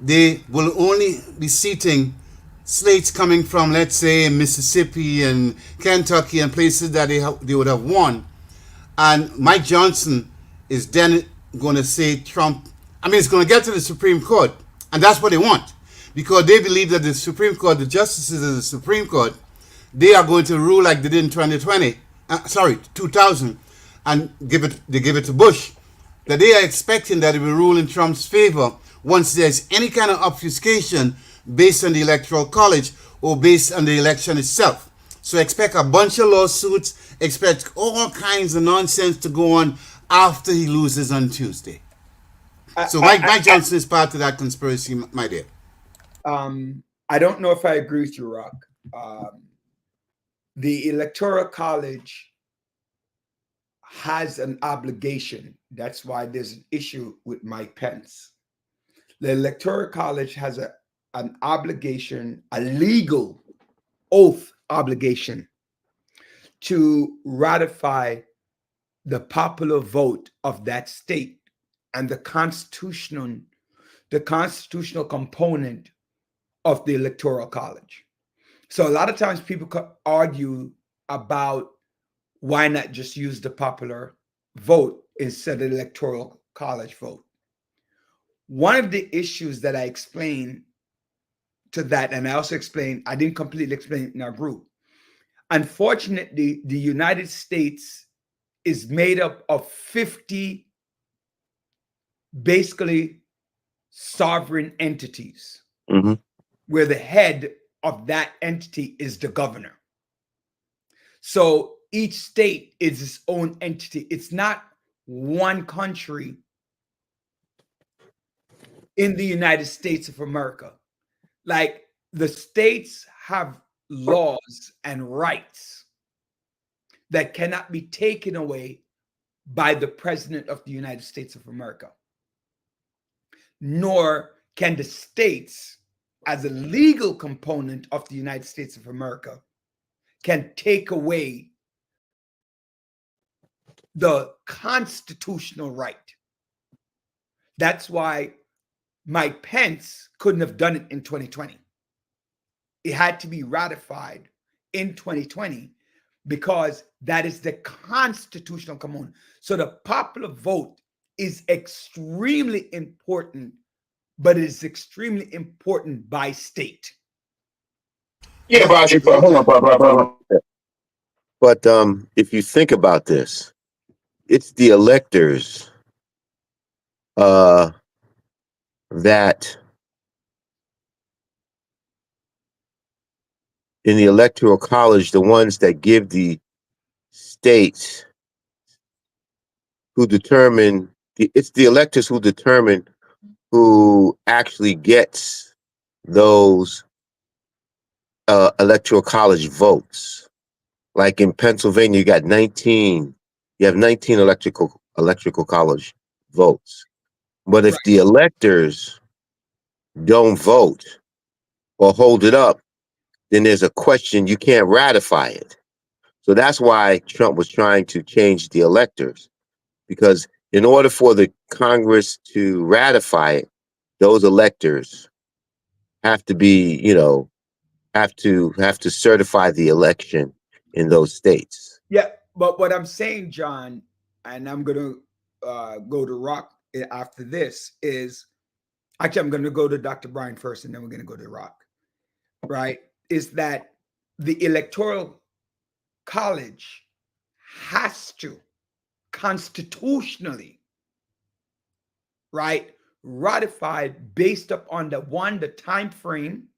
they will only be seating slates coming from, let's say, Mississippi and Kentucky and places that they would have won. And Mike Johnson is then going to say Trump, it's going to get to the Supreme Court, and that's what they want, because they believe that the Supreme Court, the justices of the Supreme Court, they are going to rule like they did in 2000, and give it to Bush, that they are expecting that it will rule in Trump's favor once there's any kind of obfuscation based on the Electoral College or based on the election itself. So expect a bunch of lawsuits, expect all kinds of nonsense to go on after he loses on Tuesday. So Mike Johnson is part of that conspiracy, my dear. I don't know if I agree with you, Rock. The Electoral College has an obligation. That's why there's an issue with Mike Pence. The Electoral College has an obligation, a legal oath obligation to ratify the popular vote of that state and the constitutional component of the Electoral College. So a lot of times people argue about why not just use the popular vote instead of the Electoral College vote. One of the issues that I explained to that, and I also explained, I didn't completely explain it in our group. Unfortunately, the United States is made up of 50 basically sovereign entities, Mm-hmm. where the head of that entity is the governor. So each state is its own entity. It's not one country in the United States of America. Like, the states have laws and rights that cannot be taken away by the President of the United States of America. Nor can the states, as a legal component of the United States of America, can take away the constitutional right. That's why Mike Pence couldn't have done it in 2020. It had to be ratified in 2020 because that is the constitutional component. So the popular vote is extremely important, but it is extremely important by state. Yeah, but hold on, bro. But if you think about this, it's the electors that in the electoral college, the ones that give the states who determine it's the electors who determine who actually gets those electoral college votes. Like in Pennsylvania, you have 19 electrical college votes. But if the electors don't vote or hold it up, then there's a question, you can't ratify it. So that's why Trump was trying to change the electors, because in order for the Congress to ratify it, those electors have to be, have to certify the election in those states. Yeah, but what I'm saying, John, and I'm going to go to Rock after this, is actually I'm going to go to Dr. Brian first, and then we're going to go to Rock, right? Is that the Electoral College has to constitutionally, right, ratified based upon the time frame,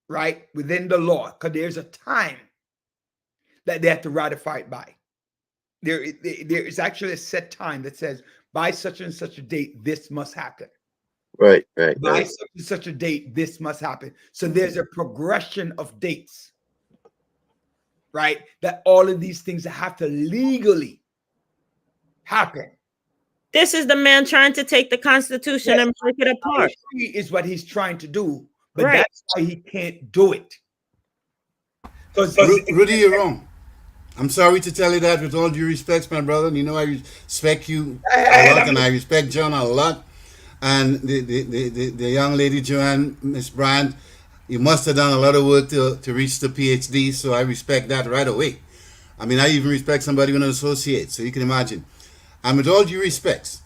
right, within the law, because there's a time that they have to ratify it by. There is actually a set time that says by such and such a date this must happen. Right. By such and such a date this must happen. So there's a progression of dates, right? That all of these things have to legally happen. This is the man trying to take the Constitution and break it apart. Is what he's trying to do, but that's why he can't do it. Because Rudy, you're wrong. I'm sorry to tell you that, with all due respect, my brother. You know I respect you a lot, and I respect John a lot. And the young lady, Joanne, Miss Brand, you must have done a lot of work to reach the PhD, so I respect that right away. I mean, I even respect somebody with an associate, so you can imagine. And with all due respects,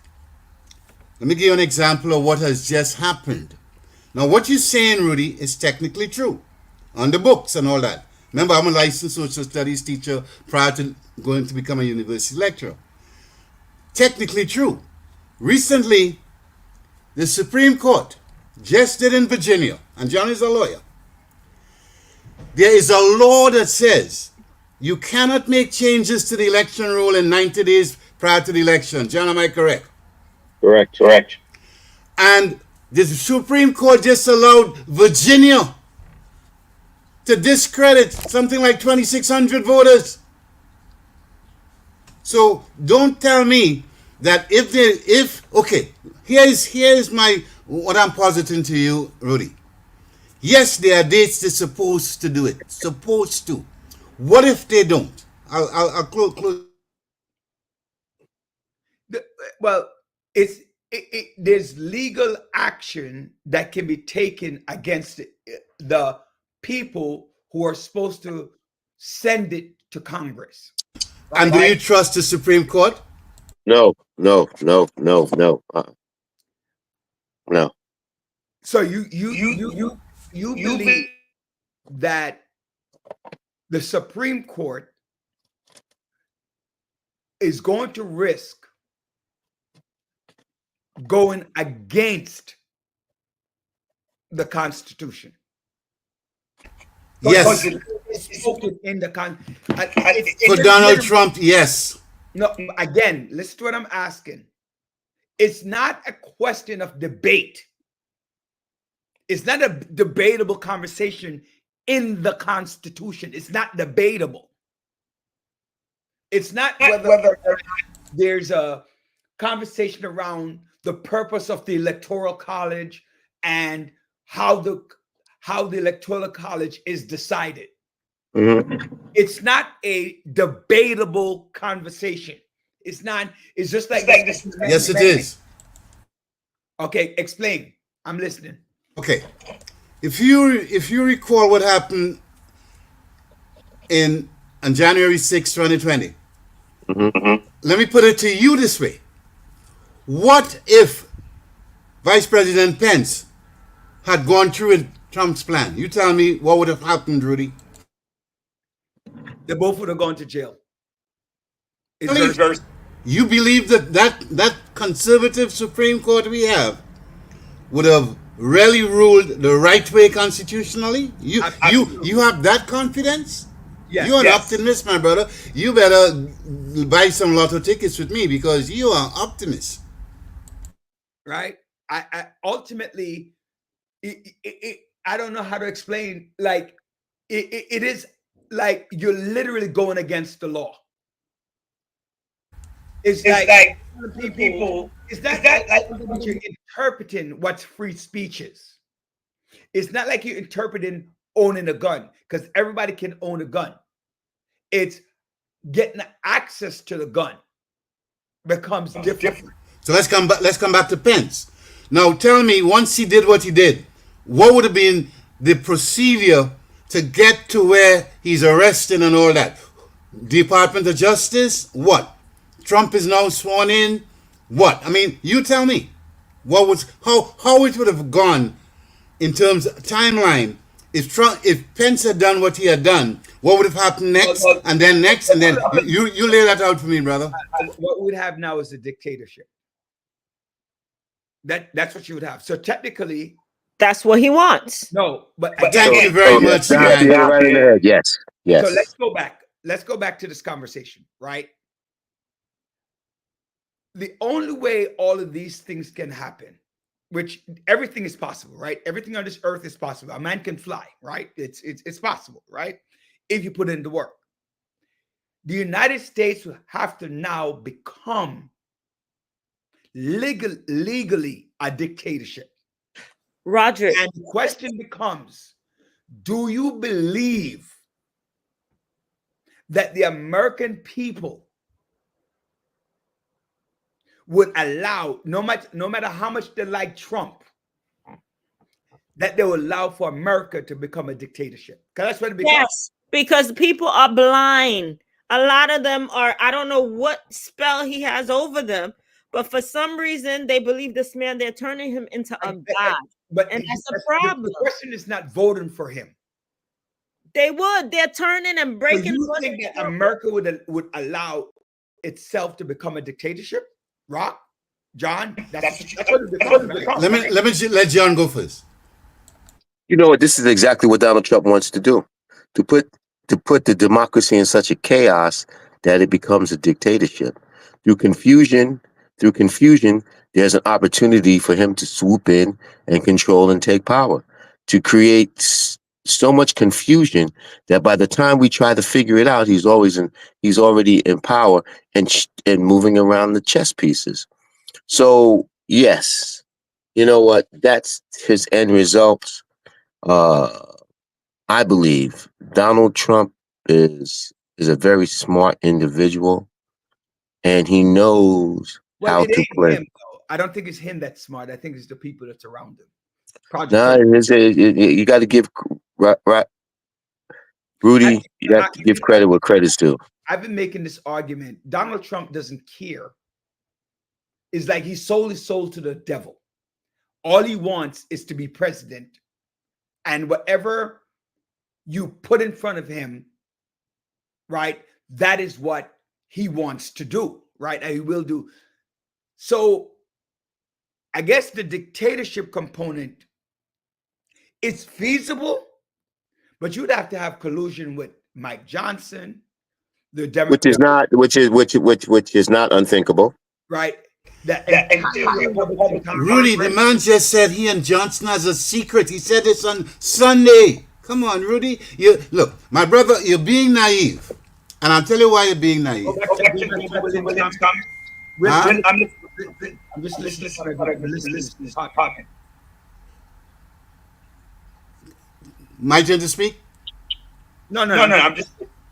let me give you an example of what has just happened. Now, what you're saying, Rudy, is technically true, on the books and all that. Remember, I'm a licensed social studies teacher prior to going to become a university lecturer. Technically true. Recently, the Supreme Court just did in Virginia, and John is a lawyer. There is a law that says you cannot make changes to the election rule in 90 days prior to the election. John, am I correct? Correct. And the Supreme Court just allowed Virginia to discredit something like 2,600 voters. So don't tell me that here's what I'm positing to you, Rudy. Yes, there are dates they're supposed to do it. Supposed to. What if they don't? I'll close. Well, there's legal action that can be taken against the people who are supposed to send it to Congress. Right? And do you trust the Supreme Court? No. No. So you believe that the Supreme Court is going to risk going against the Constitution. Yes. It's spoken in the For Donald Trump, yes. No, again, listen to what I'm asking. It's not a question of debate. It's not a debatable conversation in the Constitution. It's not debatable. It's not whether there's a conversation around the purpose of the Electoral College and how the Electoral College is decided. Mhm. It's not a debatable conversation. It's not. It's just like this. Yes, it is. Okay, explain. I'm listening. Okay. If you recall what happened on January 6, 2020, let me put it to you this way. What if Vice President Pence had gone through with Trump's plan? You tell me what would have happened, Rudy. They both would have gone to jail. You believe that conservative Supreme Court we have would have really ruled the right way constitutionally? You have that confidence? Yes, You're an yes. optimist, my brother. You better buy some lotto tickets with me because you are an optimist. Right? I ultimately, I don't know how to explain. Like, it is like you're literally going against the law. It's like people. It's not like you're interpreting what free speech is. It's not like you're interpreting owning a gun, because everybody can own a gun. It's getting access to the gun becomes different. So let's come back to Pence. Now tell me, once he did what he did, what would have been the procedure to get to where he's arrested and all that? Department of Justice? What? Trump is now sworn in? What? I mean, you tell me. What was how it would have gone in terms of timeline if Pence had done what he had done? What would have happened next, and then next, and then you lay that out for me, brother. What we have now is a dictatorship. That's what you would have. So technically, That's what he wants. no. But Thank you very much, Yeah, man. right in the head. Yes. Yes. So let's go back. Let's go back to this conversation, right? The only way all of these things can happen, which everything is possible, right? Everything on this earth is possible. A man can fly, right? It's possible, right? If you put in the work. The United States will have to now become legally a dictatorship. Roger, And the question becomes, do you believe that the American people would allow, no matter how much they like Trump, that they will allow for America to become a dictatorship? Because that's what it becomes. yes, because people are blind. A lot of them are, I don't know what spell he has over them, but for some reason they believe this man, they're turning him into a god. But And that's a the problem. question is not voting for him. They're turning and Do breaking. you think that America would allow itself to become a dictatorship? Rock, John, that's what it becomes. Right? Let John go first. You know what? This is exactly what Donald Trump wants to do. To put the democracy in such a chaos that it becomes a dictatorship. Through confusion, there's an opportunity for him to swoop in and control and take power. To create so much confusion that by the time we try to figure it out, he's already in power and moving around the chess pieces. So yes, you know what? That's his end result. I believe Donald Trump is a very smart individual, and he knows how it to ain't play. him, though. I don't think it's him that's smart. I think it's the people that's around him. No, you got to give Rudy. You have to give credit where credit's due. I've been making this argument. Donald Trump doesn't care. It's like he's sold to the devil. All he wants is to be president, and whatever you put in front of him, right, that is what he wants to do, right? And he will do. So I guess the dictatorship component is feasible, but you'd have to have collusion with Mike Johnson, the which is Democrat, not which is not unthinkable. right? That entire Republican Rudy, the man just said he and Johnson has a secret. He said this on Sunday. Come on, Rudy. You look, my brother, you're being naive. And I'll tell you why you're being naive. I'm just listening. My turn to speak? No. I'm just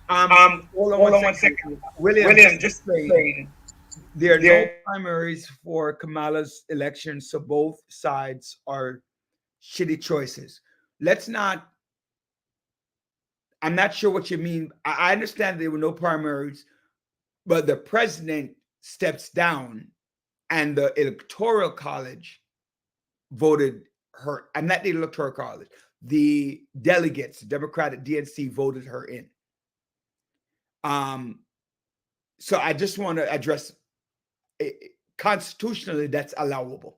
hold on one second. William, just saying. There are no primaries for Kamala's election, so both sides are shitty choices. I'm not sure what you mean. I understand there were no primaries, but the president steps down and the electoral college voted her. I'm not the electoral college. The delegates, Democratic DNC, voted her in. So I just want to address constitutionally that's allowable.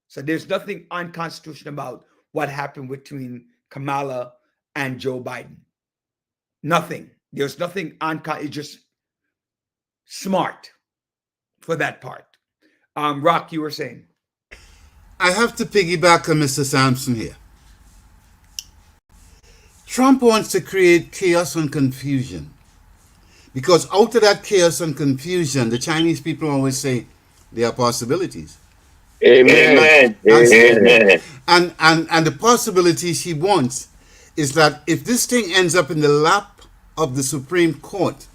So there's nothing unconstitutional about what happened between Kamala and Joe Biden. Nothing. There's nothing it's just smart for that part. Rock, you were saying. I have to piggyback on Mr. Sampson here. Trump wants to create chaos and confusion. Because out of that chaos and confusion, the Chinese people always say there are possibilities. Amen. And the possibilities he wants is that if this thing ends up in the lap of the Supreme Court,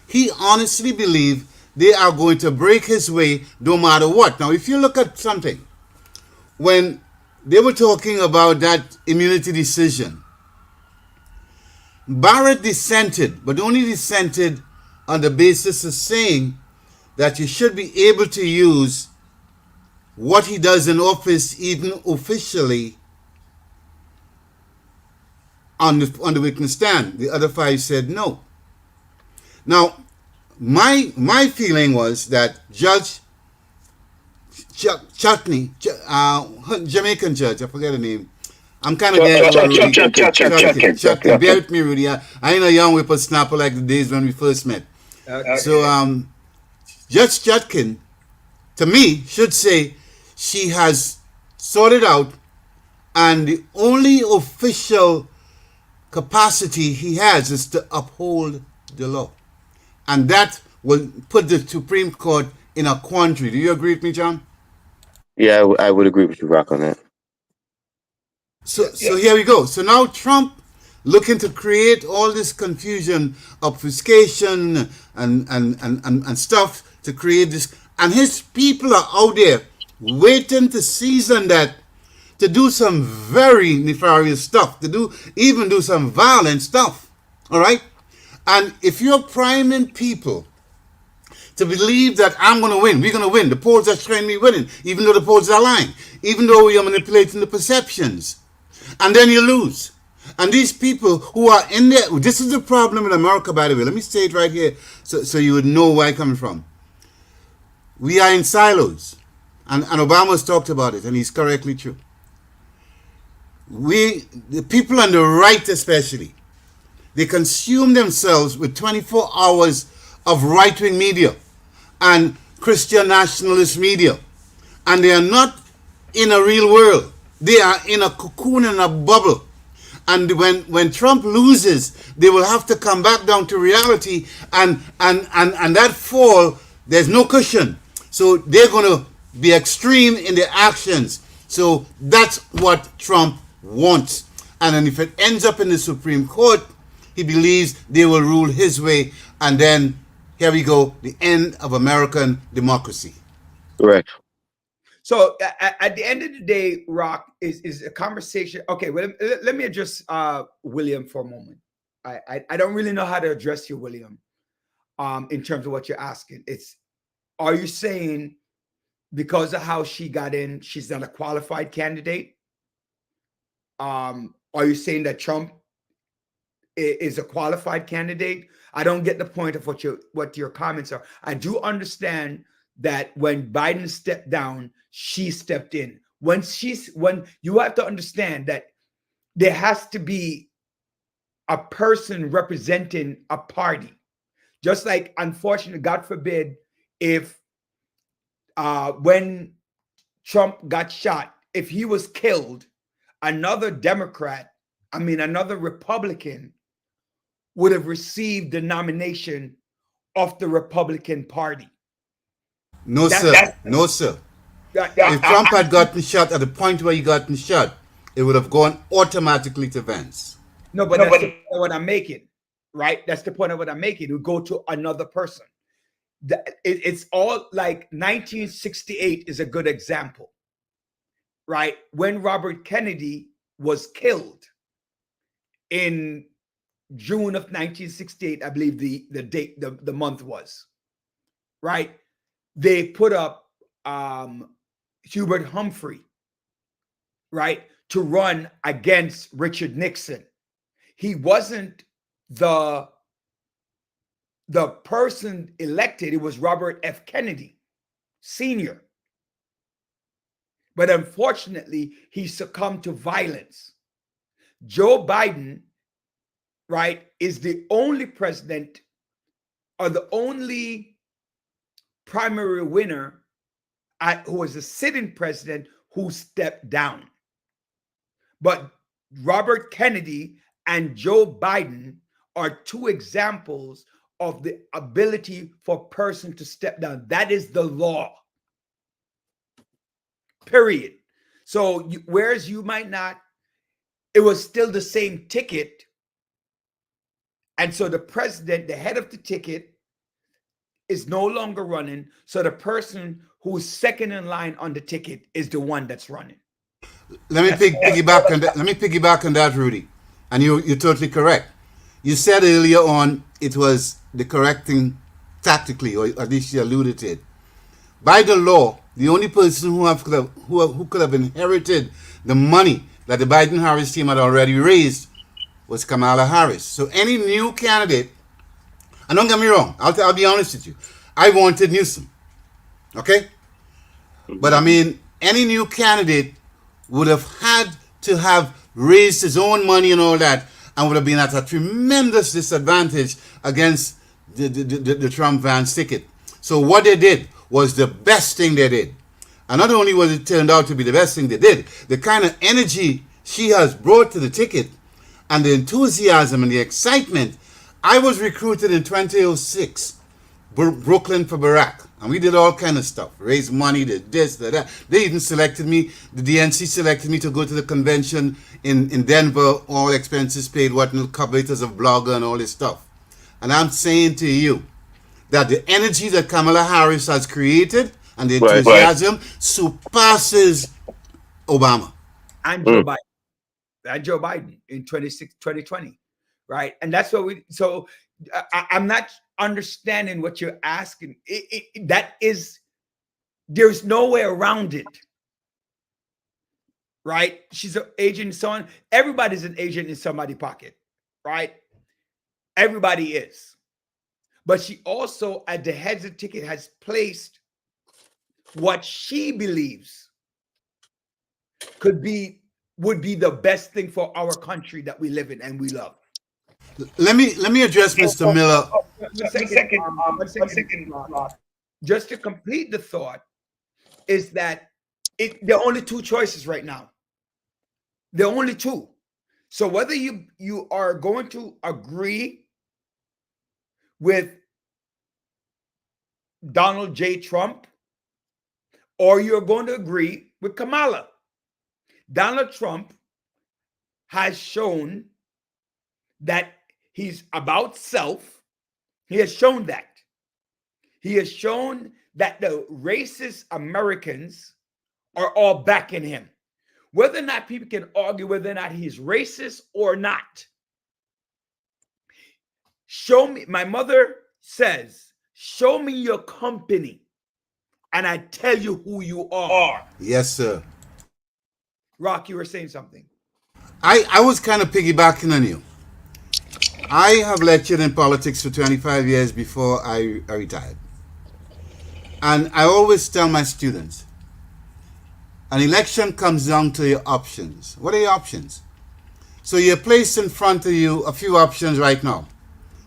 he honestly believes they are going to break his way no matter what. Now, if you look at something, when they were talking about that immunity decision, Barrett dissented, but only dissented on the basis of saying that you should be able to use what he does in office, even officially, on the witness stand. The other five said no. Now, my feeling was that Judge Chutney, Jamaican judge, I forget the name. I'm kind of getting Chutney. Bear with me, Rudy. I ain't a young whippersnapper like the days when we first met. So, Judge Chutkin, to me, should say she has sorted out, and the only official capacity he has is to uphold the law. And that will put the Supreme Court in a quandary. Do you agree with me, John? Yeah, I would agree with you, Rock, on that. So here we go. So now Trump looking to create all this confusion, obfuscation, and stuff to create this. And his people are out there waiting to season that, to do some very nefarious stuff, to do some violent stuff. All right? And if you're priming people to believe that I'm going to win, we're going to win, the polls are showing me winning, even though the polls are lying, even though we are manipulating the perceptions, and then you lose. And these people who are in there, this is the problem in America, by the way. Let me say it right here so you would know where I'm coming from. We are in silos. And Obama's talked about it, and he's correctly true. The people on the right especially, they consume themselves with 24 hours of right-wing media and Christian nationalist media. And they are not in a real world. They are in a cocoon and a bubble. And when Trump loses, they will have to come back down to reality, and that fall, there's no cushion. So they're going to be extreme in their actions. So that's what Trump wants. And then if it ends up in the Supreme Court, he believes they will rule his way. And then, here we go, the end of American democracy. Correct. So at the end of the day, Rock, is a conversation. Okay, well, let me address William for a moment. I don't really know how to address you, William, in terms of what you're asking. Are you saying because of how she got in, she's not a qualified candidate? Are you saying that Trump is a qualified candidate? I don't get the point of what your comments are. I do understand that when Biden stepped down, she stepped in. When you have to understand that there has to be a person representing a party. Just like, unfortunately, God forbid, if when Trump got shot, if he was killed, another Republican would have received the nomination of the Republican Party. No, sir. No, sir. If Trump had gotten shot at the point where he gotten shot, it would have gone automatically to Vance. No, but that's the point of what I'm making, right? That's the point of what I'm making. It would go to another person. It's all like 1968 is a good example, right? When Robert Kennedy was killed in June of 1968, I believe the date, the month was, right? They put up Hubert Humphrey, right, to run against Richard Nixon. He wasn't the person elected. It was Robert F. Kennedy, Sr. But unfortunately, he succumbed to violence. Joe Biden, right, is the only president or the only primary winner who was a sitting president who stepped down. But Robert Kennedy and Joe Biden are two examples of the ability for a person to step down. That is the law. Period. So whereas you might not, it was still the same ticket. And so the president, the head of the ticket, is no longer running. So the person who's second in line on the ticket is the one that's running. Let me piggyback on that. Let me piggyback on that, Rudy. And you're totally correct. You said earlier on it was the correct thing tactically, or at least you alluded to it. By the law, the only person who could have inherited the money that the Biden-Harris team had already raised was Kamala Harris. So any new candidate, and don't get me wrong, I'll be honest with you, I wanted Newsom, okay? But I mean, any new candidate would have had to have raised his own money and all that, and would have been at a tremendous disadvantage against the Trump-Vance ticket. So what they did was the best thing they did. And not only was it turned out to be the best thing they did, the kind of energy she has brought to the ticket and the enthusiasm and the excitement. I was recruited in 2006, Brooklyn for Barack. And we did all kind of stuff, raise money, did this, did that. They even selected me, the DNC selected me to go to the convention in Denver, all expenses paid, whatnot, covetous of blogger and all this stuff. And I'm saying to you that the energy that Kamala Harris has created and the enthusiasm surpasses Obama. And Joe Biden. And Joe Biden in 2020, right? And that's what I'm not understanding what you're asking. There's no way around it, right? She's an agent in someone. Everybody's an agent in somebody's pocket, right? Everybody is. But she also, at the head of the ticket, has placed what she believes would be the best thing for our country that we live in and we love. Let me address Mr. Miller. One second. Just to complete the thought, is that there are only two choices right now. There are only two. So whether you are going to agree with Donald J. Trump or you're going to agree with Kamala. Donald Trump has shown that he's about self. He has shown that. He has shown that the racist Americans are all backing him. Whether or not people can argue whether or not he's racist or not. Show me, my mother says, show me your company and I tell you who you are. Yes, sir. Rock, you were saying something. I was kind of piggybacking on you. I have lectured in politics for 25 years before I retired. And I always tell my students, an election comes down to your options. What are your options? So you're placed in front of you a few options right now.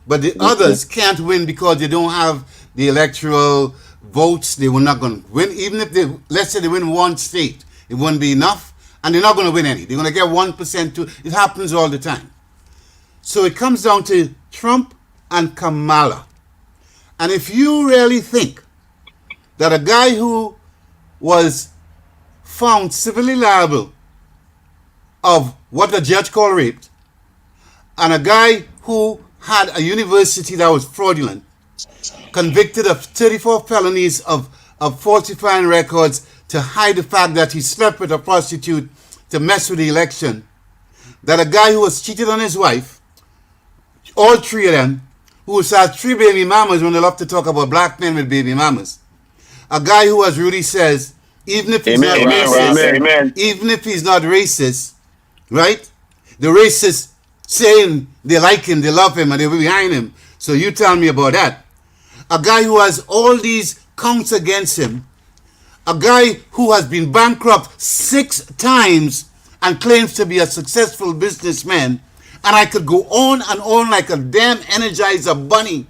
But the others can't win because they don't have the electoral votes. They were not going to win. Even if they, let's say they win one state, it wouldn't be enough. And they're not going to win any. They're going to get 1%, 2%. It happens all the time. So it comes down to Trump and Kamala. And if you really think that a guy who was found civilly liable of what the judge called rape, and a guy who had a university that was fraudulent, convicted of 34 felonies of falsifying records to hide the fact that he slept with a prostitute to mess with the election, that a guy who was cheated on his wife, all three of them, who had 3 baby mamas when they love to talk about black men with baby mamas, a guy who, as Rudy says, even if he's not racist, even if he's not racist, right? The racists saying they like him, they love him, and they're behind him. So you tell me about that. A guy who has all these counts against him, a guy who has been bankrupt 6 times and claims to be a successful businessman, and I could go on and on like a damn Energizer bunny.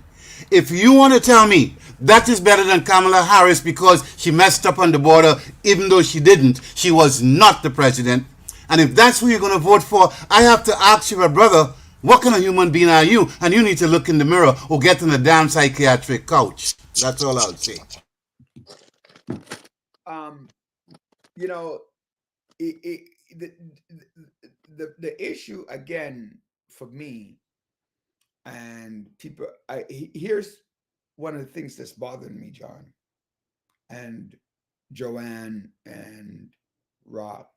If you want to tell me that is better than Kamala Harris because she messed up on the border, even though she didn't, she was not the president. And if that's who you're going to vote for, I have to ask you, my brother, what kind of human being are you? And you need to look in the mirror or get on a damn psychiatric couch. That's all I'll say. You know, the issue again for me and people, here's one of the things that's bothering me, John and Joanne and Rock.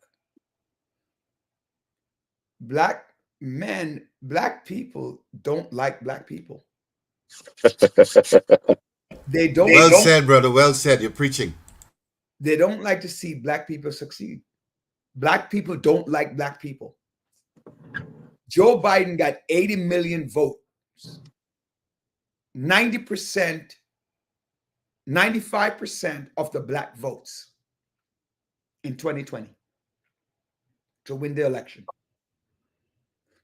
Black men, black people don't like black people. They don't. Well said, brother. Well said. You're preaching. They don't like to see black people succeed. Black people don't like black people. Joe Biden got 80 million votes. 90%, 95% of the black votes in 2020 to win the election.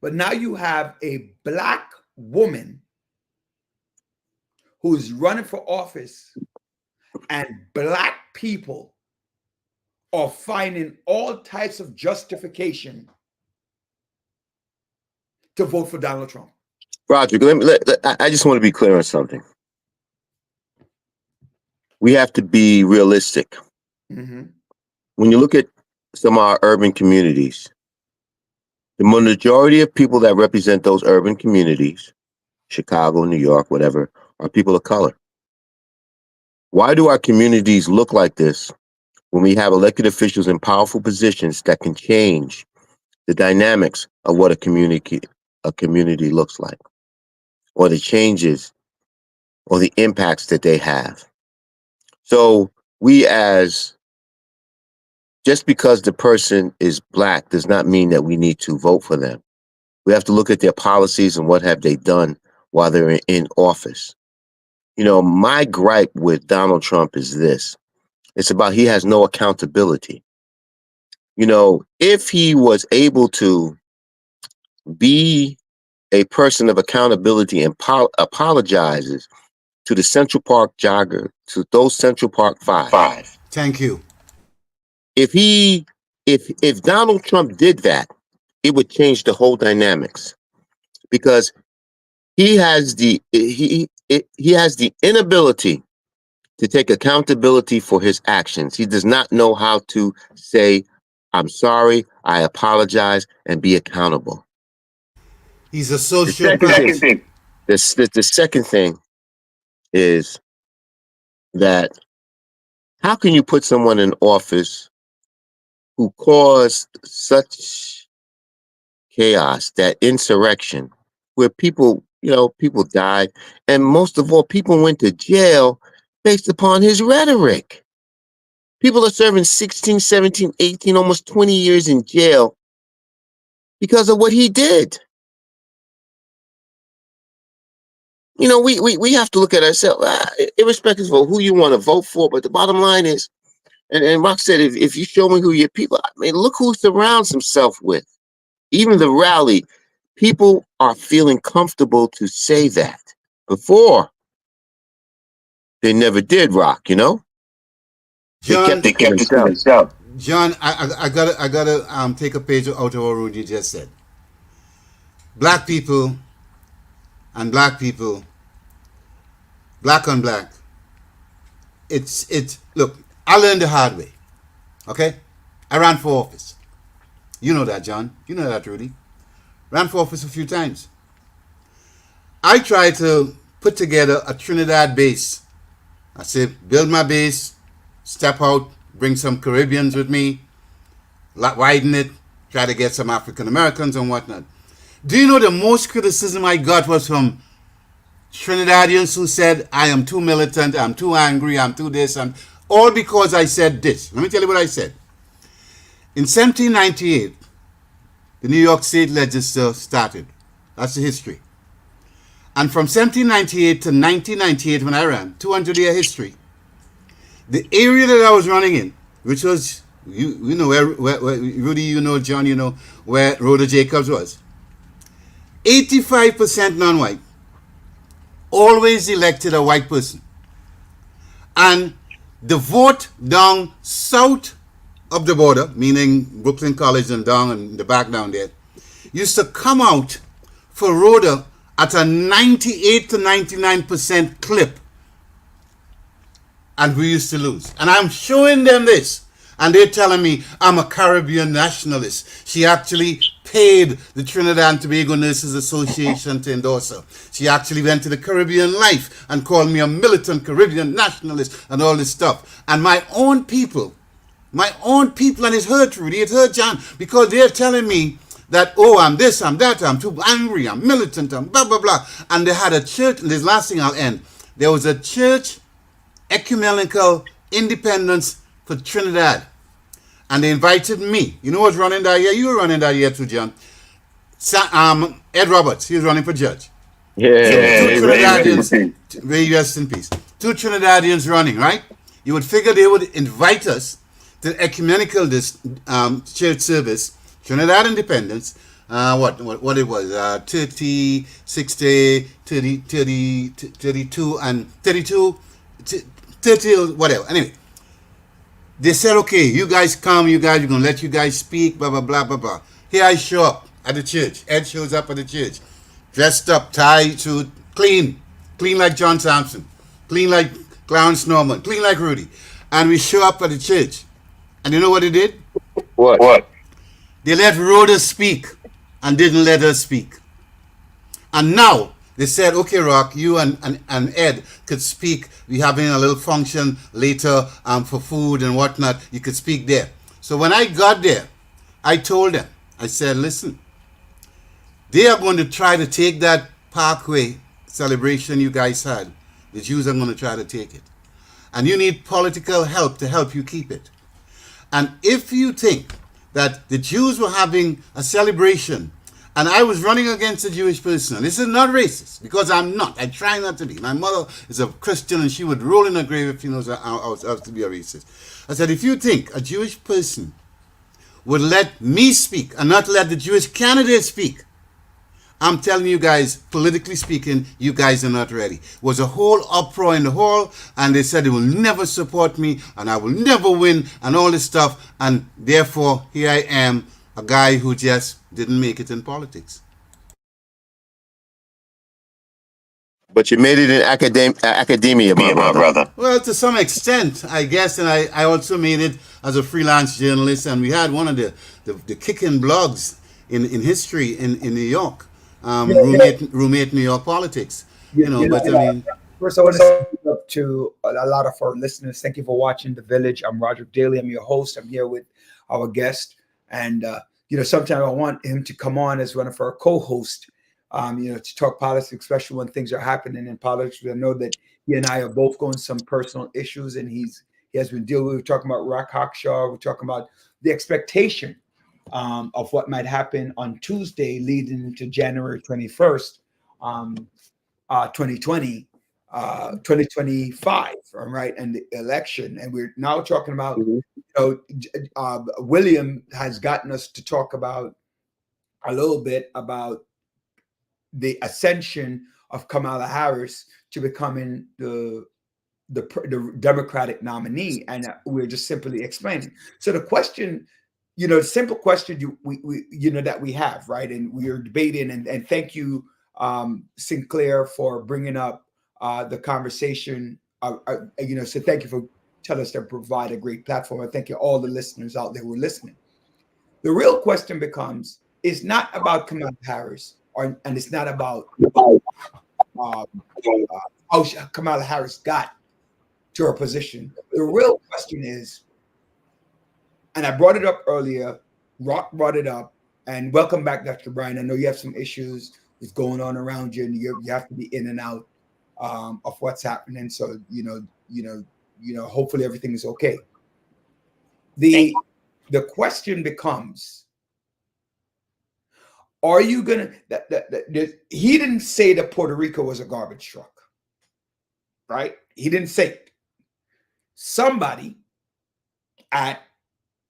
But now you have a black woman who is running for office, and black people are finding all types of justification to vote for Donald Trump. Roderick, I just want to be clear on something. We have to be realistic. Mm-hmm. When you look at some of our urban communities, the majority of people that represent those urban communities, Chicago, New York, whatever, are people of color. Why do our communities look like this when we have elected officials in powerful positions that can change the dynamics of what a community looks like, or the changes or the impacts that they have? So just because the person is black does not mean that we need to vote for them. We have to look at their policies and what have they done while they're in office. You know, my gripe with Donald Trump is this. It's about he has no accountability. You know, if he was able to be a person of accountability and apologizes to the Central Park jogger, to those Central Park five. Thank you. If Donald Trump did that, it would change the whole dynamics, because he has the inability to take accountability for his actions. He does not know how to say, I'm sorry, I apologize, and be accountable. He's a sociopath. The second thing is that how can you put someone in office who caused such chaos, that insurrection, where people died, and most of all, people went to jail based upon his rhetoric? People are serving 16, 17, 18, almost 20 years in jail because of what he did. You know, we have to look at ourselves, irrespective of who you want to vote for. But the bottom line is, and Rock said, if you show me who your people, I mean, look who surrounds himself with. Even the rally, people are feeling comfortable to say that. Before, they never did, Rock. You know, John, they kept it to themselves. John, I gotta take a page out of what Rudy just said. Black people and black people, black on black. Look, I learned the hard way. Okay? I ran for office. You know that, John. You know that, Rudy. Ran for office a few times. I tried to put together a Trinidad base. I said, build my base, step out, bring some Caribbeans with me, widen it, try to get some African Americans and whatnot. Do you know the most criticism I got was from Trinidadians who said, I am too militant, I'm too angry, I'm too this, all because I said this. Let me tell you what I said. In 1798, the New York State Legislature started. That's the history. And from 1798 to 1998, when I ran, 200-year history, the area that I was running in, which was, you know, where Rudy, you know, John, you know, where Rhoda Jacobs was, 85% non-white, always elected a white person. And the vote down south of the border, meaning Brooklyn College and down and the back down there, used to come out for Rhoda at a 98 to 99% clip. And we used to lose. And I'm showing them this. And they're telling me I'm a Caribbean nationalist. She actually paid the Trinidad and Tobago Nurses Association to endorse her. She actually went to the Caribbean Life and called me a militant Caribbean nationalist and all this stuff. And my own people, and it hurt, Rudy, it hurt John, because they're telling me that, oh, I'm this, I'm that, I'm too angry, I'm militant, I'm blah, blah, blah. And they had a church, and this last thing I'll end. There was a church ecumenical independence for Trinidad. And they invited me. You know what's running that year? You were running that year too, John. Ed Roberts, he was running for judge. Yeah, two Trinidadians, very rest in peace. Two Trinidadians running, right? You would figure they would invite us to the ecumenical church service, Trinidad Independence, what it was, 30, 60, 30, 32, and 32, 30, whatever. Anyway, they said, okay, you guys come, we're going to let you guys speak, blah, blah, blah, blah, blah. Here I show up at the church. Ed shows up at the church. Dressed up, tie, suit, clean. Clean like John Sampson. Clean like Clarence Norman. Clean like Rudy. And we show up at the church. And you know what they did? What? They let Rhoda speak and didn't let her speak. And now they said, okay, Rock, you and Ed could speak. We're having a little function later for food and whatnot. You could speak there. So when I got there, I told them, I said, listen, they are going to try to take that Parkway celebration you guys had. The Jews are going to try to take it. And you need political help to help you keep it. And if you think that the Jews were having a celebration and I was running against a Jewish person, and this is not racist, because I'm not. I try not to be. My mother is a Christian and she would roll in her grave if she knows I was to be a racist. I said, if you think a Jewish person would let me speak and not let the Jewish candidate speak, I'm telling you guys, politically speaking, you guys are not ready. It was a whole uproar in the hall, and they said they will never support me, and I will never win, and all this stuff, and therefore, here I am, a guy who just didn't make it in politics. But you made it in academia, my brother. Well, to some extent, I guess, and I also made it as a freelance journalist, and we had one of the kicking blogs in history in New York. Roommate New York politics, you know. But I mean, first I want to speak up to a lot of our listeners. Thank you for watching The Village. I'm Roderick Daly. I'm your host. I'm here with our guest, and sometimes I want him to come on as one of our co-hosts. To talk politics, especially when things are happening in politics. I know that he and I are both going some personal issues, and he has been dealing with. We're talking about Rock Hawkshaw. We're talking about the expectation of what might happen on Tuesday leading into January 21st. 2020, 2025, right, and the election. And we're now talking about, William has gotten us to talk about a little bit about the ascension of Kamala Harris to becoming the Democratic nominee, and we're just simply explaining. So the question, simple question that we have, right, and we are debating, and thank you, Sinclair, for bringing up the conversation. So thank you for telling us to provide a great platform. I thank you all the listeners out there who are listening. The real question becomes: it's not about Kamala Harris, and it's not about how Kamala Harris got to her position. The real question is, and I brought it up earlier, Rock brought it up, and welcome back, Dr. Brian. I know you have some issues that's going on around you, and you have to be in and out of what's happening. So hopefully everything is okay. The question becomes: are you gonna? He didn't say that Puerto Rico was a garbage truck, right? He didn't say it. Somebody at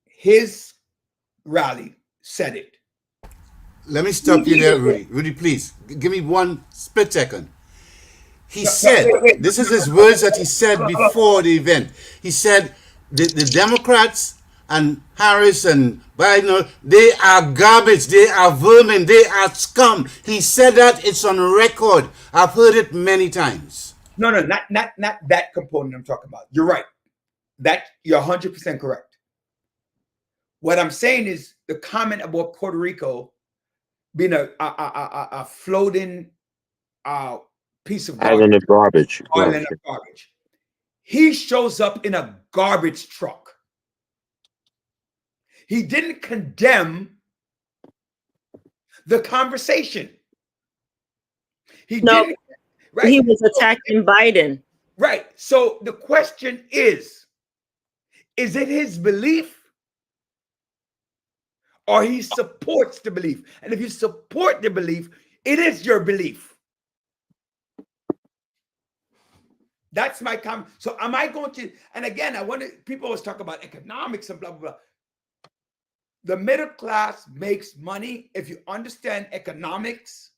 his rally said it. Let me stop you there, Rudy. Rudy, please give me one split second. He said, this is his words that he said before the event. He said the Democrats and Harris and Biden, they are garbage, they are vermin, they are scum. He said that. It's on record. I've heard it many times. No, not that component I'm talking about. You're right. That you're 100% correct. What I'm saying is the comment about Puerto Rico being a floating piece of island of garbage. Island of garbage. He shows up in a garbage truck. He didn't condemn the conversation. He didn't. Right? He was attacking Biden. Right. So the question is it his belief, or he supports the belief? And if you support the belief, it is your belief. That's my comment. So am I going to, and again, people always talk about economics and blah, blah, blah. The middle class makes money. If you understand economics,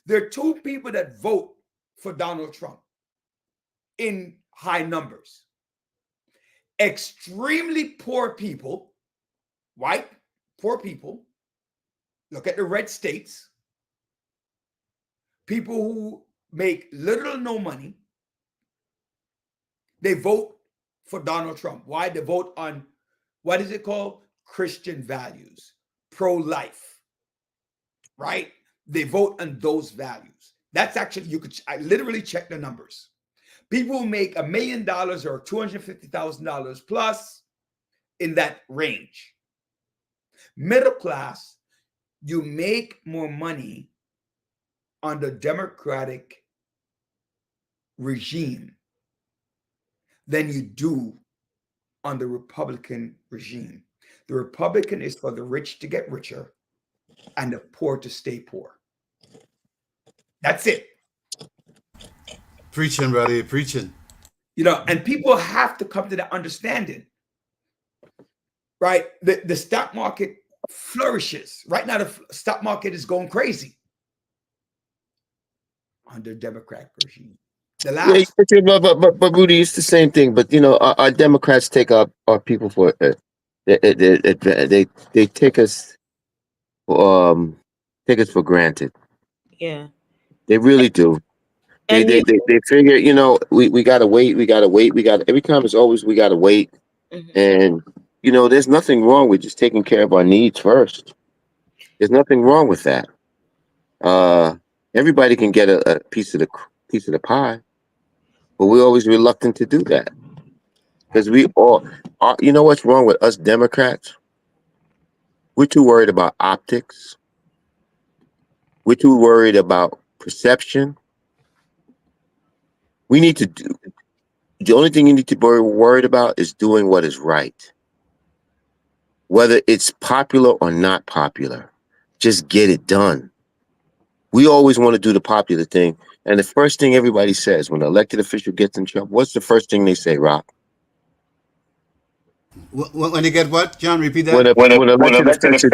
there are two people that vote for Donald Trump in high numbers. Extremely poor people, white poor people, look at the red states, people who make little or no money, they vote for Donald Trump. Why? They vote on, what is it called? Christian values, pro-life, right? They vote on those values. That's actually, I literally check the numbers. People who make $1 million or $250,000 plus, in that range. Middle class, you make more money on the Democratic regime than you do on the Republican regime. The Republican is for the rich to get richer and the poor to stay poor. That's it. Preaching, brother, preaching. And people have to come to that understanding, right? The stock market flourishes. Right now, the stock market is going crazy under Democratic regime. But Rudy, it's the same thing. But our Democrats take our people for they take us for granted. Yeah, they really do. And they figure, we gotta wait. Every time it's always we gotta wait. Mhm. And there's nothing wrong with just taking care of our needs first. There's nothing wrong with that. Everybody can get a piece of the pie, but we're always reluctant to do that because we all are. You know what's wrong with us Democrats? We're too worried about optics. We're too worried about perception. We need to do. The only thing you need to be worried about is doing what is right. Whether it's popular or not popular, just get it done. We always want to do the popular thing. And the first thing everybody says when an elected official gets in trouble, what's the first thing they say, Rock? When they get what? John, repeat that. When an elected official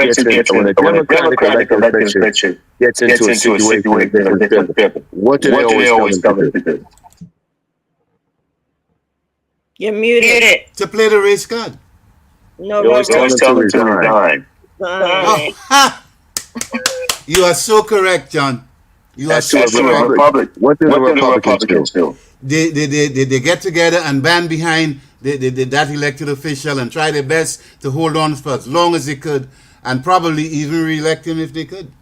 when a Democratic elected official gets into a situation of different people, what do they always tell them to do? You're muted. To play the race card. No, They always tell them to resign. Oh, ha! You are so correct, John. You are so correct. What do the Republicans do? They get together and band behind that elected official and try their best to hold on for as long as they could, and probably even re-elect him if they could.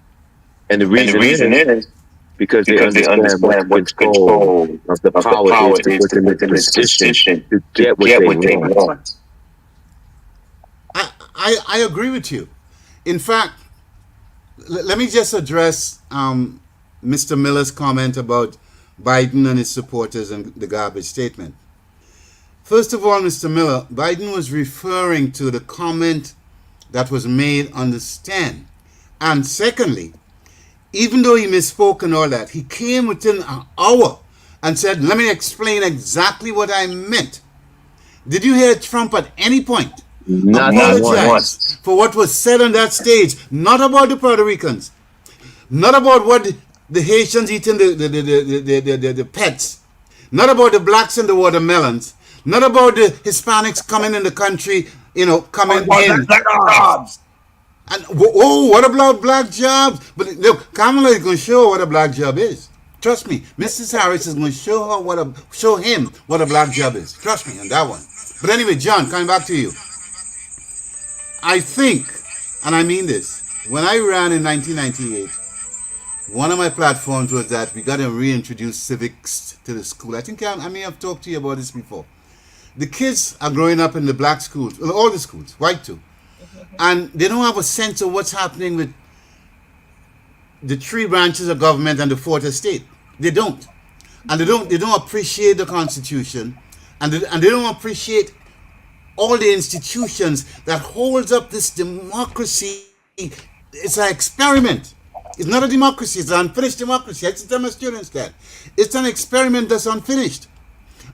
And the reason is because they understand what control of the power is to put them in a position to get what they want. I agree with you. In fact, let me just address Mr. Miller's comment about Biden and his supporters and the garbage statement. First of all, Mr. Miller, Biden was referring to the comment that was made on the stand. And secondly, even though he misspoke and all that, he came within an hour and said, let me explain exactly what I meant. Did you hear Trump at any point apologize for what was said on that stage? Not about the Puerto Ricans, not about what the Haitians eating the pets, not about the blacks and the watermelons, not about the Hispanics coming in the country, coming in. And what about black jobs? But look, Kamala is going to show what a black job is. Trust me, Mrs. Harris is going to show him what a black job is. Trust me on that one. But anyway, John, coming back to you. I think, and I mean this, when I ran in 1998, one of my platforms was that we got to reintroduce civics to the school. I think I may have talked to you about this before. The kids are growing up in the black schools, well, all the schools, white too, and they don't have a sense of what's happening with the three branches of government and the fourth estate. They don't, and they don't appreciate the Constitution, and they don't appreciate all the institutions that holds up this democracy. It's an experiment. It's not a democracy. It's an unfinished democracy. I tell my students that. It's an experiment that's unfinished.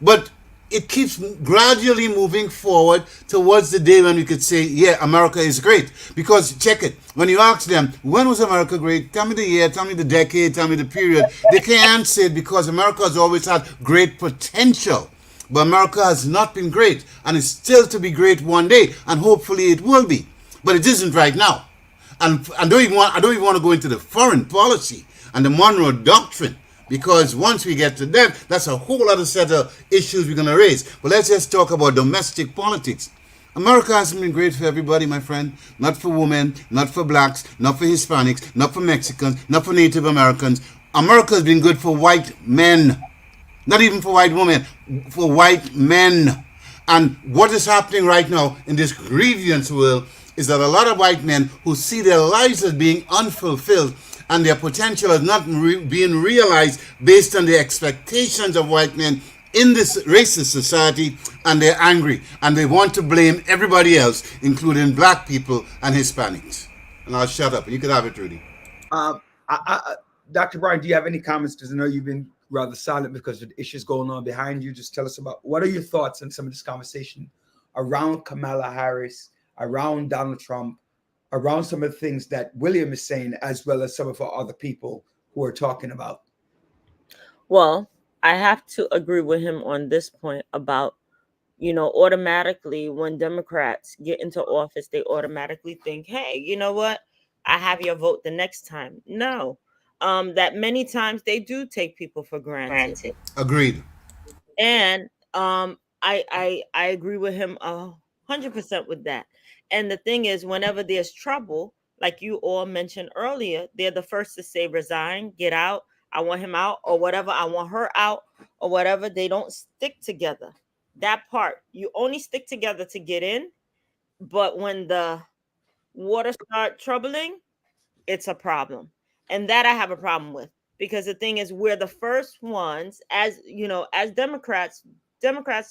But it keeps gradually moving forward towards the day when we could say, yeah, America is great. Because check it. When you ask them, when was America great? Tell me the year, tell me the decade, tell me the period. They can't answer it because America has always had great potential. But America has not been great, and it's still to be great one day, and hopefully it will be. But it isn't right now. And I don't even want to go into the foreign policy and the Monroe Doctrine, because once we get to that, that's a whole other set of issues we're going to raise. But let's just talk about domestic politics. America hasn't been great for everybody, my friend. Not for women, not for blacks, not for Hispanics, not for Mexicans, not for Native Americans. America has been good for white men. Not even for white women, for white men. And what is happening right now in this grievance world is that a lot of white men who see their lives as being unfulfilled and their potential as not being realized based on the expectations of white men in this racist society, and they're angry and they want to blame everybody else, including black people and Hispanics. And I'll shut up. You can have it, Rudy. Dr. Brian, do you have any comments? Because I know you've been rather silent because of the issues going on behind you. Just tell us about what are your thoughts on some of this conversation around Kamala Harris, around Donald Trump, around some of the things that William is saying, as well as some of our other people who are talking about. Well, I have to agree with him on this point about, automatically when Democrats get into office, they automatically think, hey, you know what? I have your vote the next time. No. That many times they do take people for granted. Agreed. And I agree with him 100% with that. And the thing is, whenever there's trouble, like you all mentioned earlier, they're the first to say resign, get out, I want him out, or whatever, I want her out, or whatever. They don't stick together. That part, you only stick together to get in, but when the water start troubling, it's a problem. And that I have a problem with, because the thing is, we're the first ones, as Democrats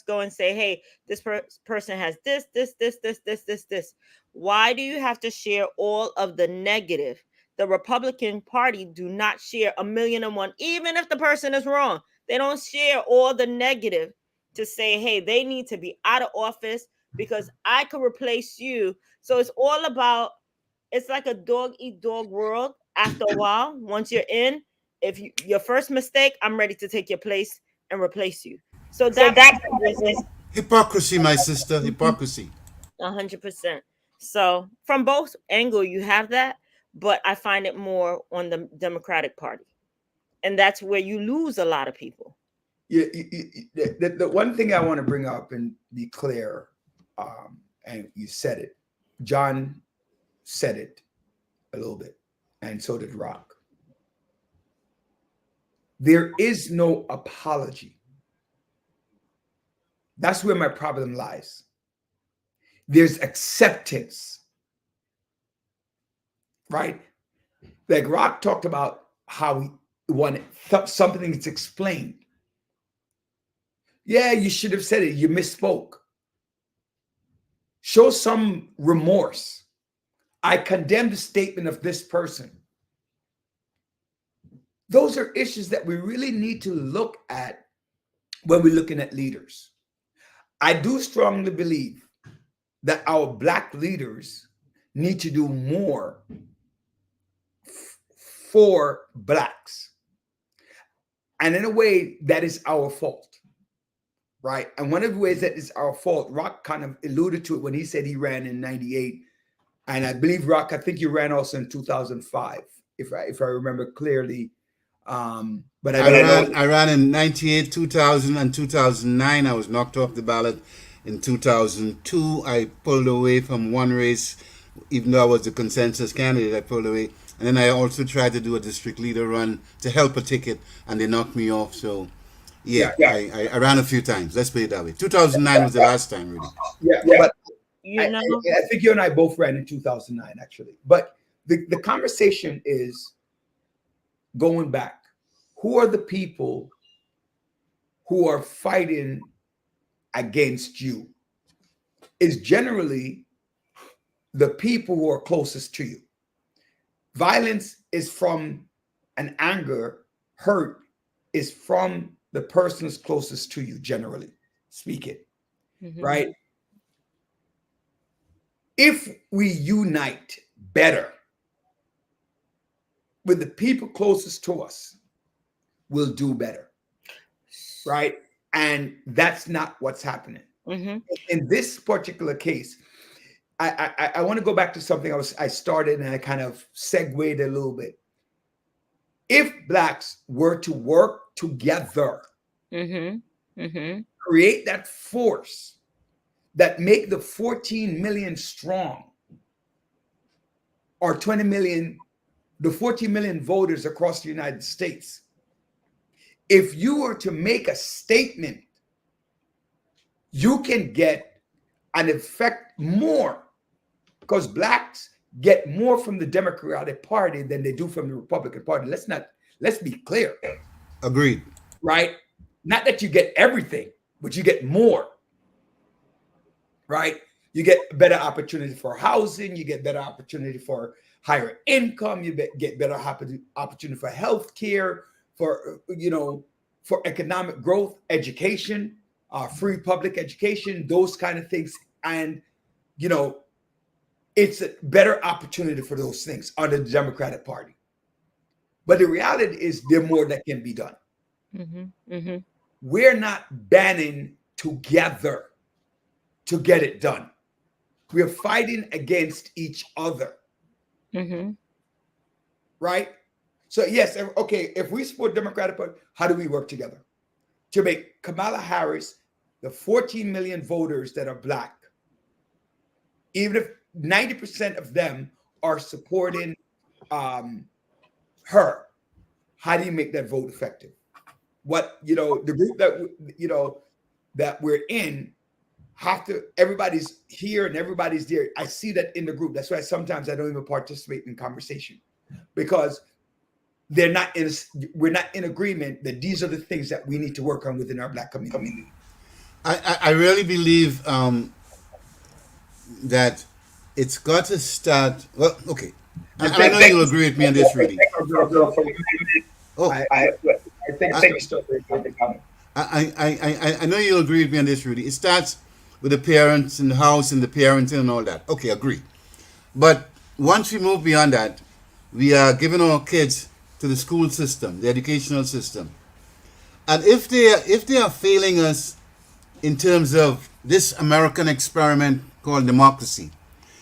go and say, hey, this person has this. Why do you have to share all of the negative the Republican Party do not share 1,000,001, even if the person is wrong. They don't share all the negative to say, hey, they need to be out of office because I could replace you. So it's all about, it's like a dog eat dog world. After a while, once you're in, if your first mistake, I'm ready to take your place and replace you. So that's Hypocrisy, my sister, hypocrisy. 100%. So from both angle, you have that, but I find it more on the Democratic Party, and that's where you lose a lot of people. The one thing I want to bring up and be clear, and you said it, John said it a little bit, and so did Rock. There is no apology. That's where my problem lies. There's acceptance, right? Like Rock talked about how he wanted something that's explained. Yeah, you should have said it. You misspoke. Show some remorse. I condemn the statement of this person. Those are issues that we really need to look at when we're looking at leaders. I do strongly believe that our Black leaders need to do more for Blacks. And in a way, that is our fault, right? And one of the ways that is our fault, Rock kind of alluded to it when he said he ran in 98. And I believe, Rock, I think you ran also in 2005, if I remember clearly. But I ran in 98, 2000, and 2009. I was knocked off the ballot. In 2002, I pulled away from one race, even though I was the consensus candidate. I pulled away, and then I also tried to do a district leader run to help a ticket, and they knocked me off. So, yeah. I ran a few times. Let's put it that way. 2009 was the last time, really. But I think you and I both ran in 2009, actually. But the conversation is going back. Who are the people who are fighting against you? Is generally the people who are closest to you. Violence is from an anger, hurt is from the persons closest to you, generally speaking, right? If we unite better with the people closest to us, we'll do better, right? And that's not what's happening. In this particular case, I want to go back to something I started and I kind of segued a little bit. If Blacks were to work together, create that force that make the 14 million strong, or 20 million, the 14 million voters across the United States, if you were to make a statement, you can get an effect more, because Blacks get more from the Democratic Party than they do from the Republican Party. Let's be clear. Agreed. Right? Not that you get everything, but you get more. Right? You get better opportunity for housing, you get better opportunity for higher income, you get better opportunity for health care, for for economic growth, education, free public education, those kind of things. And it's a better opportunity for those things under the Democratic Party. But the reality is there's more that can be done. We're not banding together to get it done. We're fighting against each other. Right? So yes, okay, if we support Democratic Party, how do we work together to make Kamala Harris the 14 million voters that are Black, even if 90% of them are supporting her? How do you make that vote effective? What the group that that we're in have to, everybody's here and everybody's there. I see that in the group. That's why sometimes I don't even participate in conversation, because we're not in agreement that these are the things that we need to work on within our Black community. I really believe that it's got to start. Well, okay, And I know you'll agree with me on this, Rudy. Oh, I think so. I know you'll agree with me on this, Rudy. It starts with the parents in the house and the parenting and all that. Okay, agree. But once we move beyond that, we are giving our kids to the school system, the educational system. And if they are failing us in terms of this American experiment called democracy,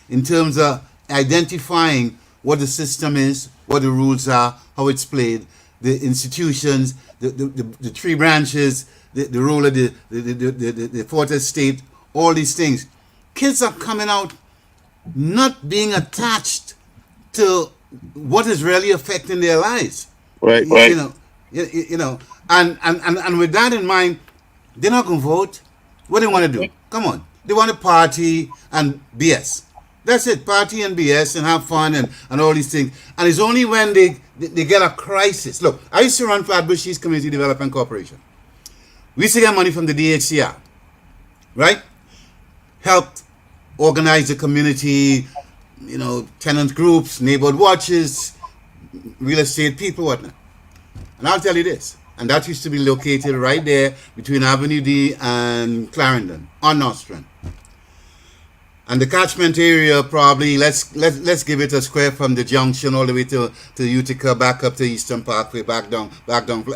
in terms of identifying what the system is, what the rules are, how it's played, the institutions, the three branches, the role of the fourth estate, all these things. Kids are coming out not being attached to what is really affecting their lives. Right. You know, and with that in mind, they're not going to vote. What do they want to do? Come on. They want to party and BS. That's it. Party and BS and have fun and all these things. And it's only when they get a crisis. Look, I used to run Flatbush East Community Development Corporation. We used to get money from the DHCR, right? Helped organize the community, you know, tenant groups, neighborhood watches, real estate people, whatnot. And I'll tell you this, and that used to be located right there between Avenue D and Clarendon on Nostrand. And the catchment area probably, let's give it a square from the junction all the way to Utica, back up to Eastern Parkway, back down.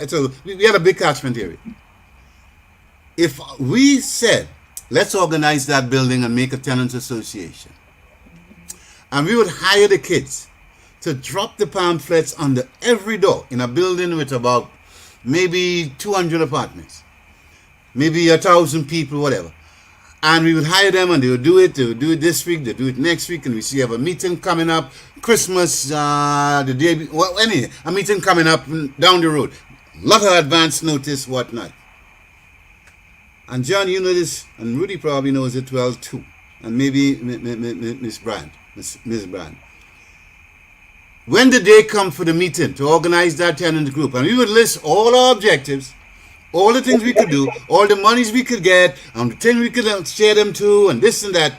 So we had a big catchment area. If we said, let's organize that building and make a tenants association, and we would hire the kids to drop the pamphlets under every door in a building with about maybe 200 apartments, maybe 1,000 people, whatever. And we would hire them and they would do it this week, they do it next week, and we see have a meeting coming up, Christmas, the day, well, anyway, a meeting coming up down the road. A lot of advance notice, whatnot. And John, you know this, and Rudy probably knows it well too, and maybe Miss Brand. When the day come for the meeting to organize that tenant group, and we would list all our objectives, all the things we could do, all the monies we could get, and the things we could share them to, and this and that.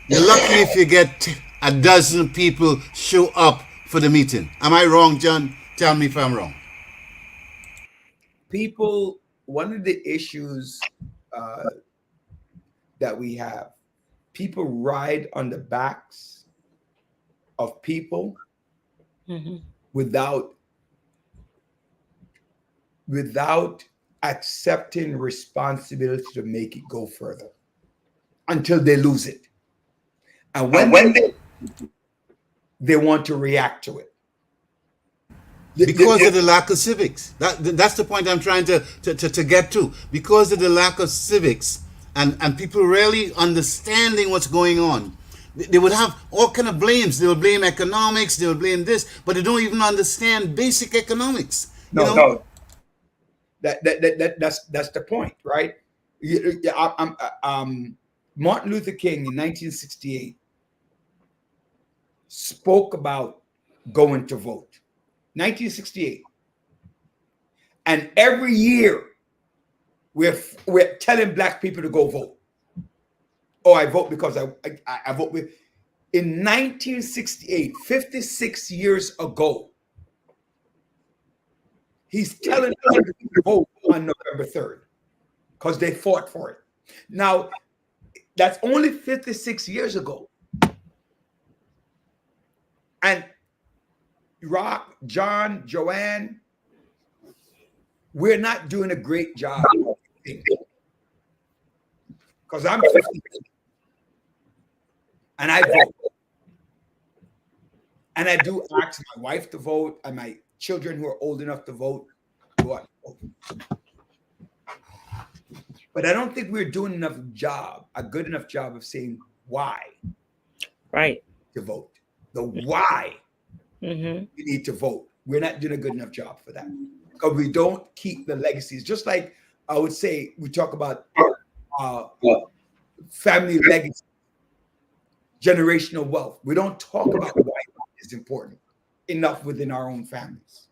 You're lucky if you get a dozen people show up for the meeting. Am I wrong, John? Tell me if I'm wrong. People, one of the issues that we have, people ride on the backs of people without accepting responsibility to make it go further until they lose it. And when they want to react to it. Because of the lack of civics. That's the point I'm trying to get to. Because of the lack of civics and people really understanding what's going on. They would have all kind of blames. They would blame economics, they would blame this, but they don't even understand basic economics. No. That's the point, right? Martin Luther King in 1968 spoke about going to vote. 1968, and every year we're telling black people to go vote. Oh, I vote because I vote with. In 1968, 56 years ago, he's telling them to vote on November 3rd because they fought for it. Now, that's only 56 years ago. And Rock, John, Joanne, we're not doing a great job. Because I'm 50 and I vote. And I do ask my wife to vote and my children who are old enough to vote. But I don't think we're doing a good enough job of saying why. Right. To vote. The why you need to vote. We're not doing a good enough job for that. Because we don't keep the legacies. Just like I would say, we talk about family legacy, generational wealth. We don't talk about why it's important enough within our own families.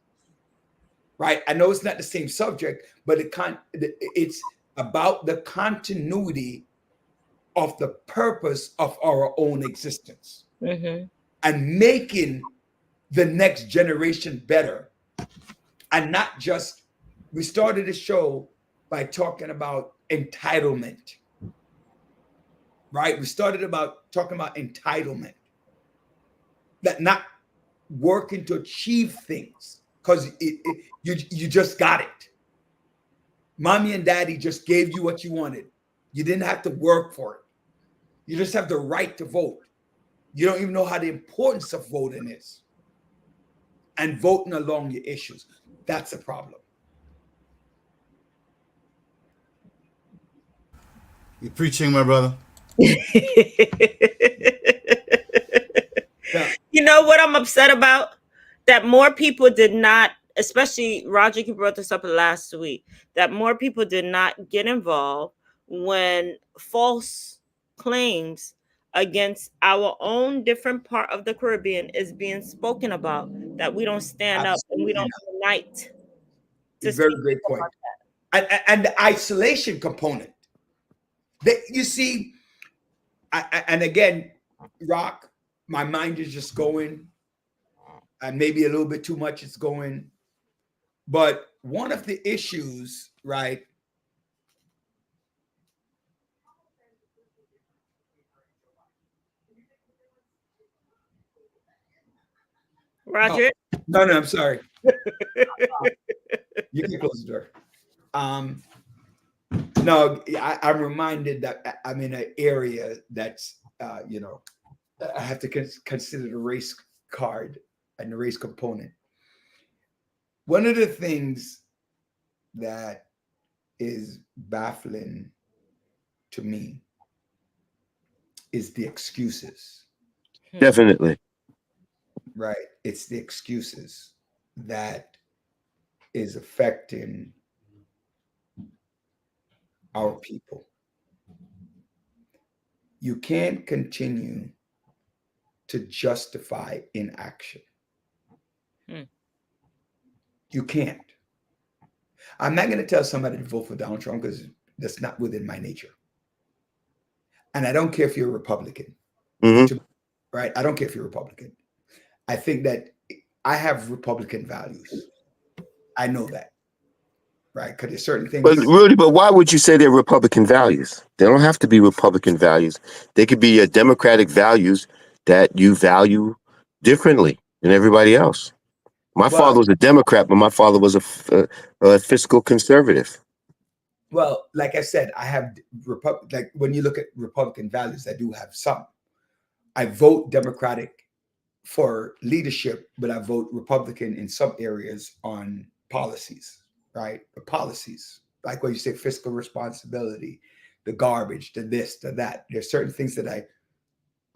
Right? I know it's not the same subject, but it's about the continuity of the purpose of our own existence. and making the next generation better. And not just, we started the show by talking about entitlement, right? We started about talking about entitlement, that not working to achieve things because you just got it. Mommy and daddy just gave you what you wanted. You didn't have to work for it. You just have the right to vote. You don't even know how the importance of voting is. And voting along your issues. That's a problem. You're preaching, my brother. Yeah. You know what I'm upset about? That more people did not, especially Roger, you brought this up last week, that more people did not get involved when false claims against our own different part of the Caribbean is being spoken about, that we don't stand up and we don't unite. It's a very great point. And the isolation component. You see, and again, Rock, my mind is just going, and maybe a little bit too much is going. But one of the issues, right? Roger? No, I'm sorry. You can close the door. No, I'm reminded that I'm in an area that's, I have to consider the race card and the race component. One of the things that is baffling to me is the excuses. Definitely. Right. It's the excuses that is affecting our people. You can't continue to justify inaction. You can't. I'm not going to tell somebody to vote for Donald Trump because that's not within my nature. And I don't care if you're a Republican. Right? I don't care if you're a Republican. I think that I have Republican values. I know that. Right? Because there's certain things. But Rudy, why would you say they're Republican values? They don't have to be Republican values. They could be Democratic values that you value differently than everybody else. My father was a Democrat, but my father was a fiscal conservative. Well, like I said, I have like when you look at Republican values, I do have some. I vote Democratic for leadership, but I vote Republican in some areas on policies. Right? The policies, like when you say fiscal responsibility, the garbage, the this, the that. There's certain things that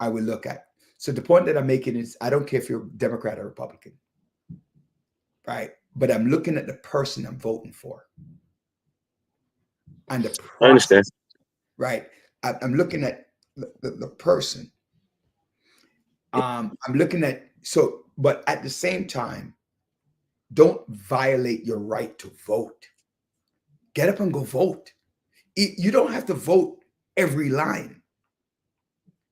I would look at. So the point that I'm making is I don't care if you're Democrat or Republican. Right? But I'm looking at the person I'm voting for. And the process, I understand. Right? I'm looking at the person. I'm looking at, but at the same time, don't violate your right to vote. Get up and go vote. You don't have to vote every line.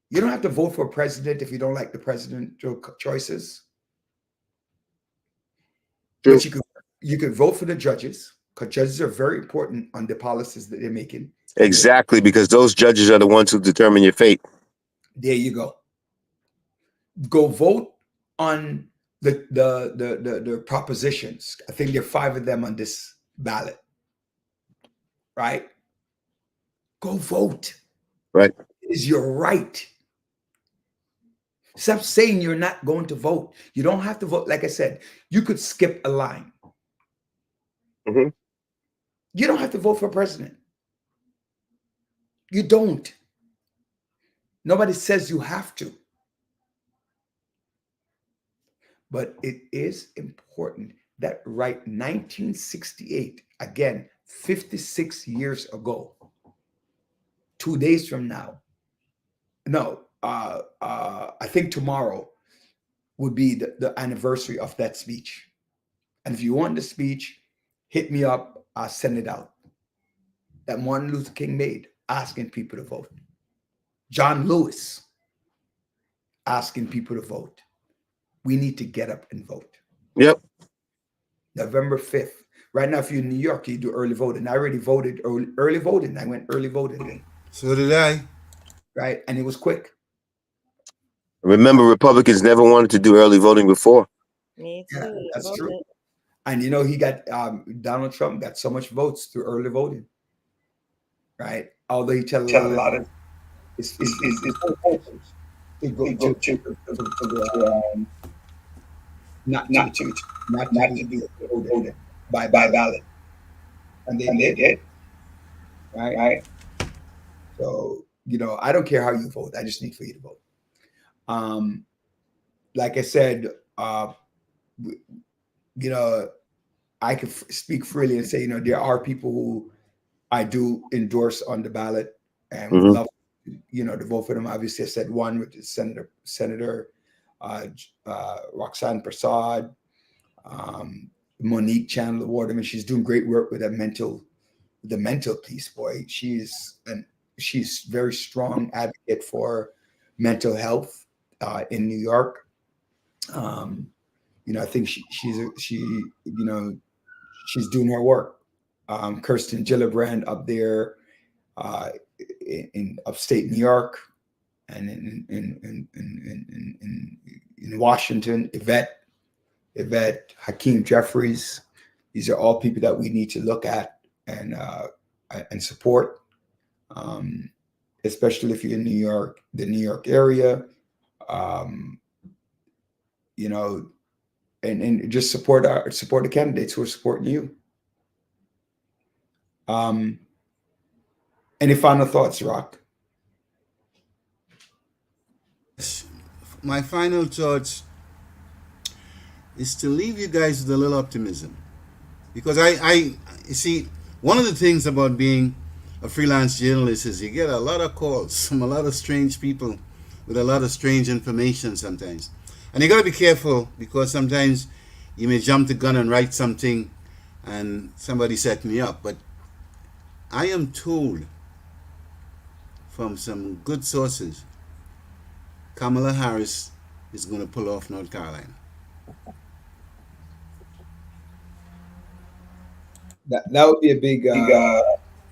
You don't have to vote for a president if you don't like the presidential choices. True. But you could vote for the judges, because judges are very important on the policies that they're making. Exactly, because those judges are the ones who determine your fate. There you go. Go vote on the propositions. I think there are 5 of them on this ballot. Right? Go vote. Right. It is your right. Stop saying you're not going to vote. You don't have to vote. Like I said, you could skip a line. You don't have to vote for president. You don't. Nobody says you have to. But it is important that 1968, again, 56 years ago, 2 days from now, I think tomorrow would be the anniversary of that speech. And if you want the speech, hit me up. I'll send it out. That Martin Luther King made, asking people to vote. John Lewis asking people to vote. We need to get up and vote. Yep. November 5th. Right now, if you're in New York, you do early voting. I already voted early voting. I went early voting. So did I. Right? And it was quick. Remember, Republicans never wanted to do early voting before. Me too. Yeah, that's true. And you know, he got Donald Trump got so much votes through early voting. Right? Although he tells a lot of it's not to do voting by ballot. And they did. Right? So, you know, I don't care how you vote. I just need for you to vote. Like I said, you know, I can speak freely and say, you know, there are people who I do endorse on the ballot and would love, you know, to vote for them. Obviously, I said one, which is Senator Roxanne Prasad, Monique Chandler Ward. I mean, she's doing great work with the mental piece, boy. She's very strong advocate for mental health in New York. You know, I think she's doing her work. Kirsten Gillibrand up there in upstate New York, and in Washington, Yvette Hakeem Jeffries. These are all people that we need to look at and support, especially if you're in New York, the New York area. You know, and just support the candidates who are supporting you. Any final thoughts, Rock? My final thoughts is to leave you guys with a little optimism, because I see, one of the things about being a freelance journalist is you get a lot of calls from a lot of strange people with a lot of strange information sometimes, and you got to be careful, because sometimes you may jump the gun and write something and somebody set me up. But I am told from some good sources Kamala Harris is going to pull off North Carolina. That would be a big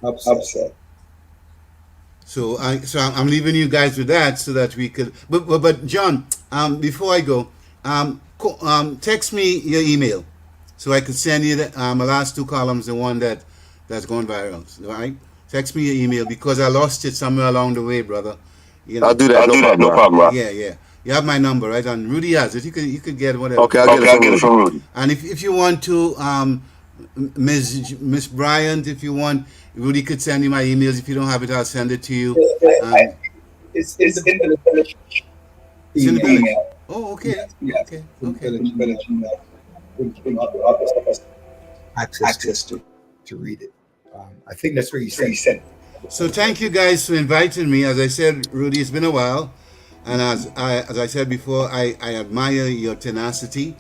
upset. So I'm leaving you guys with that, so that we could. But John, before I go, text me your email so I could send you my last two columns, the one that's gone viral. All right? Text me your email, because I lost it somewhere along the way, brother. You know, I'll do that. No problem. Yeah. You have my number, right? And Rudy has it. You could get whatever. Okay, I'll get it from Rudy. And if you want to, Miss Bryant, if you want, Rudy could send you my emails. If you don't have it, I'll send it to you. It's in the village. It's in the village. Oh, okay. Yes. Okay. Village access to read it. I think that's where you said. So thank you guys for inviting me. As I said, Rudy, it's been a while, and as I said before, I admire your tenacity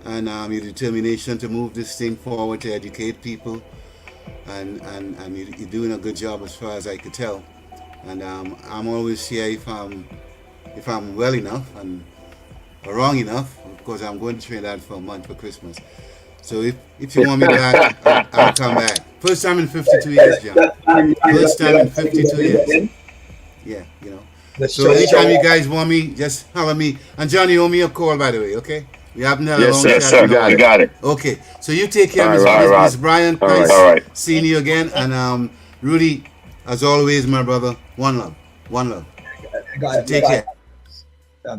and your determination to move this thing forward, to educate people, and you're doing a good job as far as I could tell. And I'm always here if I'm well enough and wrong enough. Of course, I'm going to Trinidad for a month for Christmas. So if you want me back, I'll come back. First time in 52 years, John. First time in 52 years. Yeah, you know. So anytime you guys want me, just holler me. And John, you owe me a call, by the way, okay? We haven't had a long chat. Yes, sir. Got it. Okay. So you take care, Miss Bryant. Nice seeing you again. And Rudy, as always, my brother, one love. So take care.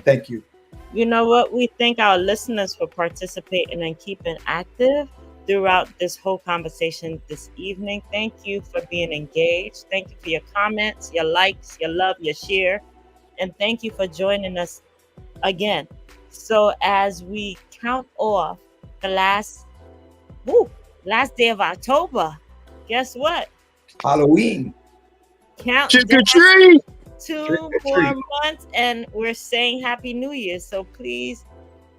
Thank you. You know what? We thank our listeners for participating and keeping active throughout this whole conversation this evening. Thank you for being engaged. Thank you for your comments, your likes, your love, your share. And thank you for joining us again. So as we count off the last day of October, guess what? Halloween. Count Trick or treat. 2 more months, and we're saying Happy New Year. So please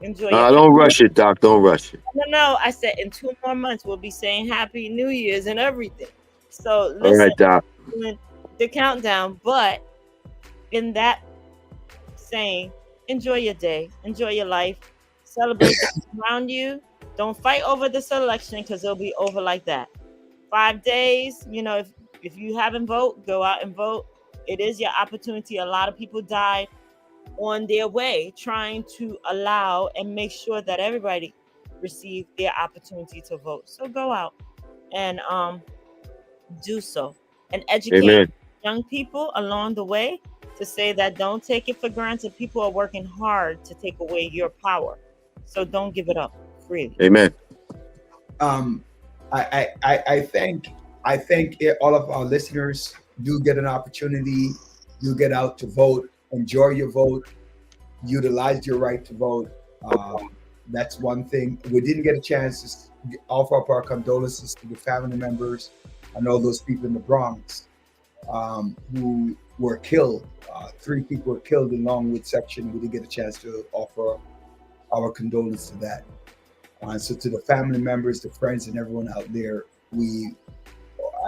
enjoy. Don't rush it, Doc. Don't rush it. No. I said in 2 more months we'll be saying Happy New Year's and everything. So listen, all right, Doc. The countdown. But in that saying, enjoy your day, enjoy your life, celebrate those around you. Don't fight over this election because it'll be over like that. 5 days, if you haven't voted, go out and vote. It is your opportunity. A lot of people died on their way trying to allow and make sure that everybody received their opportunity to vote. So go out and do so and educate Amen. young people along the way to say that don't take it for granted. People are working hard to take away your power. So don't give it up freely. Amen. I think all of our listeners do get an opportunity. You get out to vote. Enjoy your vote. Utilize your right to vote. That's one thing. We didn't get a chance to offer up our condolences to the family members and all those people in the Bronx who were killed. 3 people were killed in Longwood section. We didn't get a chance to offer our condolences to that. So to the family members, the friends, and everyone out there, we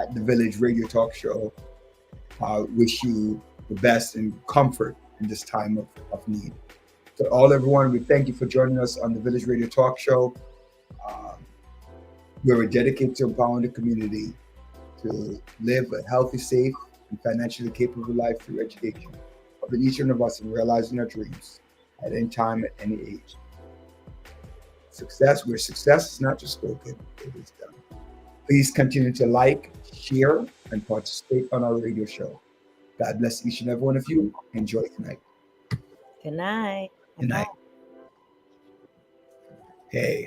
at the Village Radio Talk Show wish you the best and comfort in this time of need. To everyone, we thank you for joining us on the Village Radio Talk Show. We're dedicated to empowering the community to live a healthy, safe, and financially capable life through education, helping each one of us in realizing our dreams at any time, at any age. Success is not just spoken, it is done. Please continue to like, share, and participate on our radio show. God bless each and every one of you. Enjoy tonight. Good night. Good night. Hey.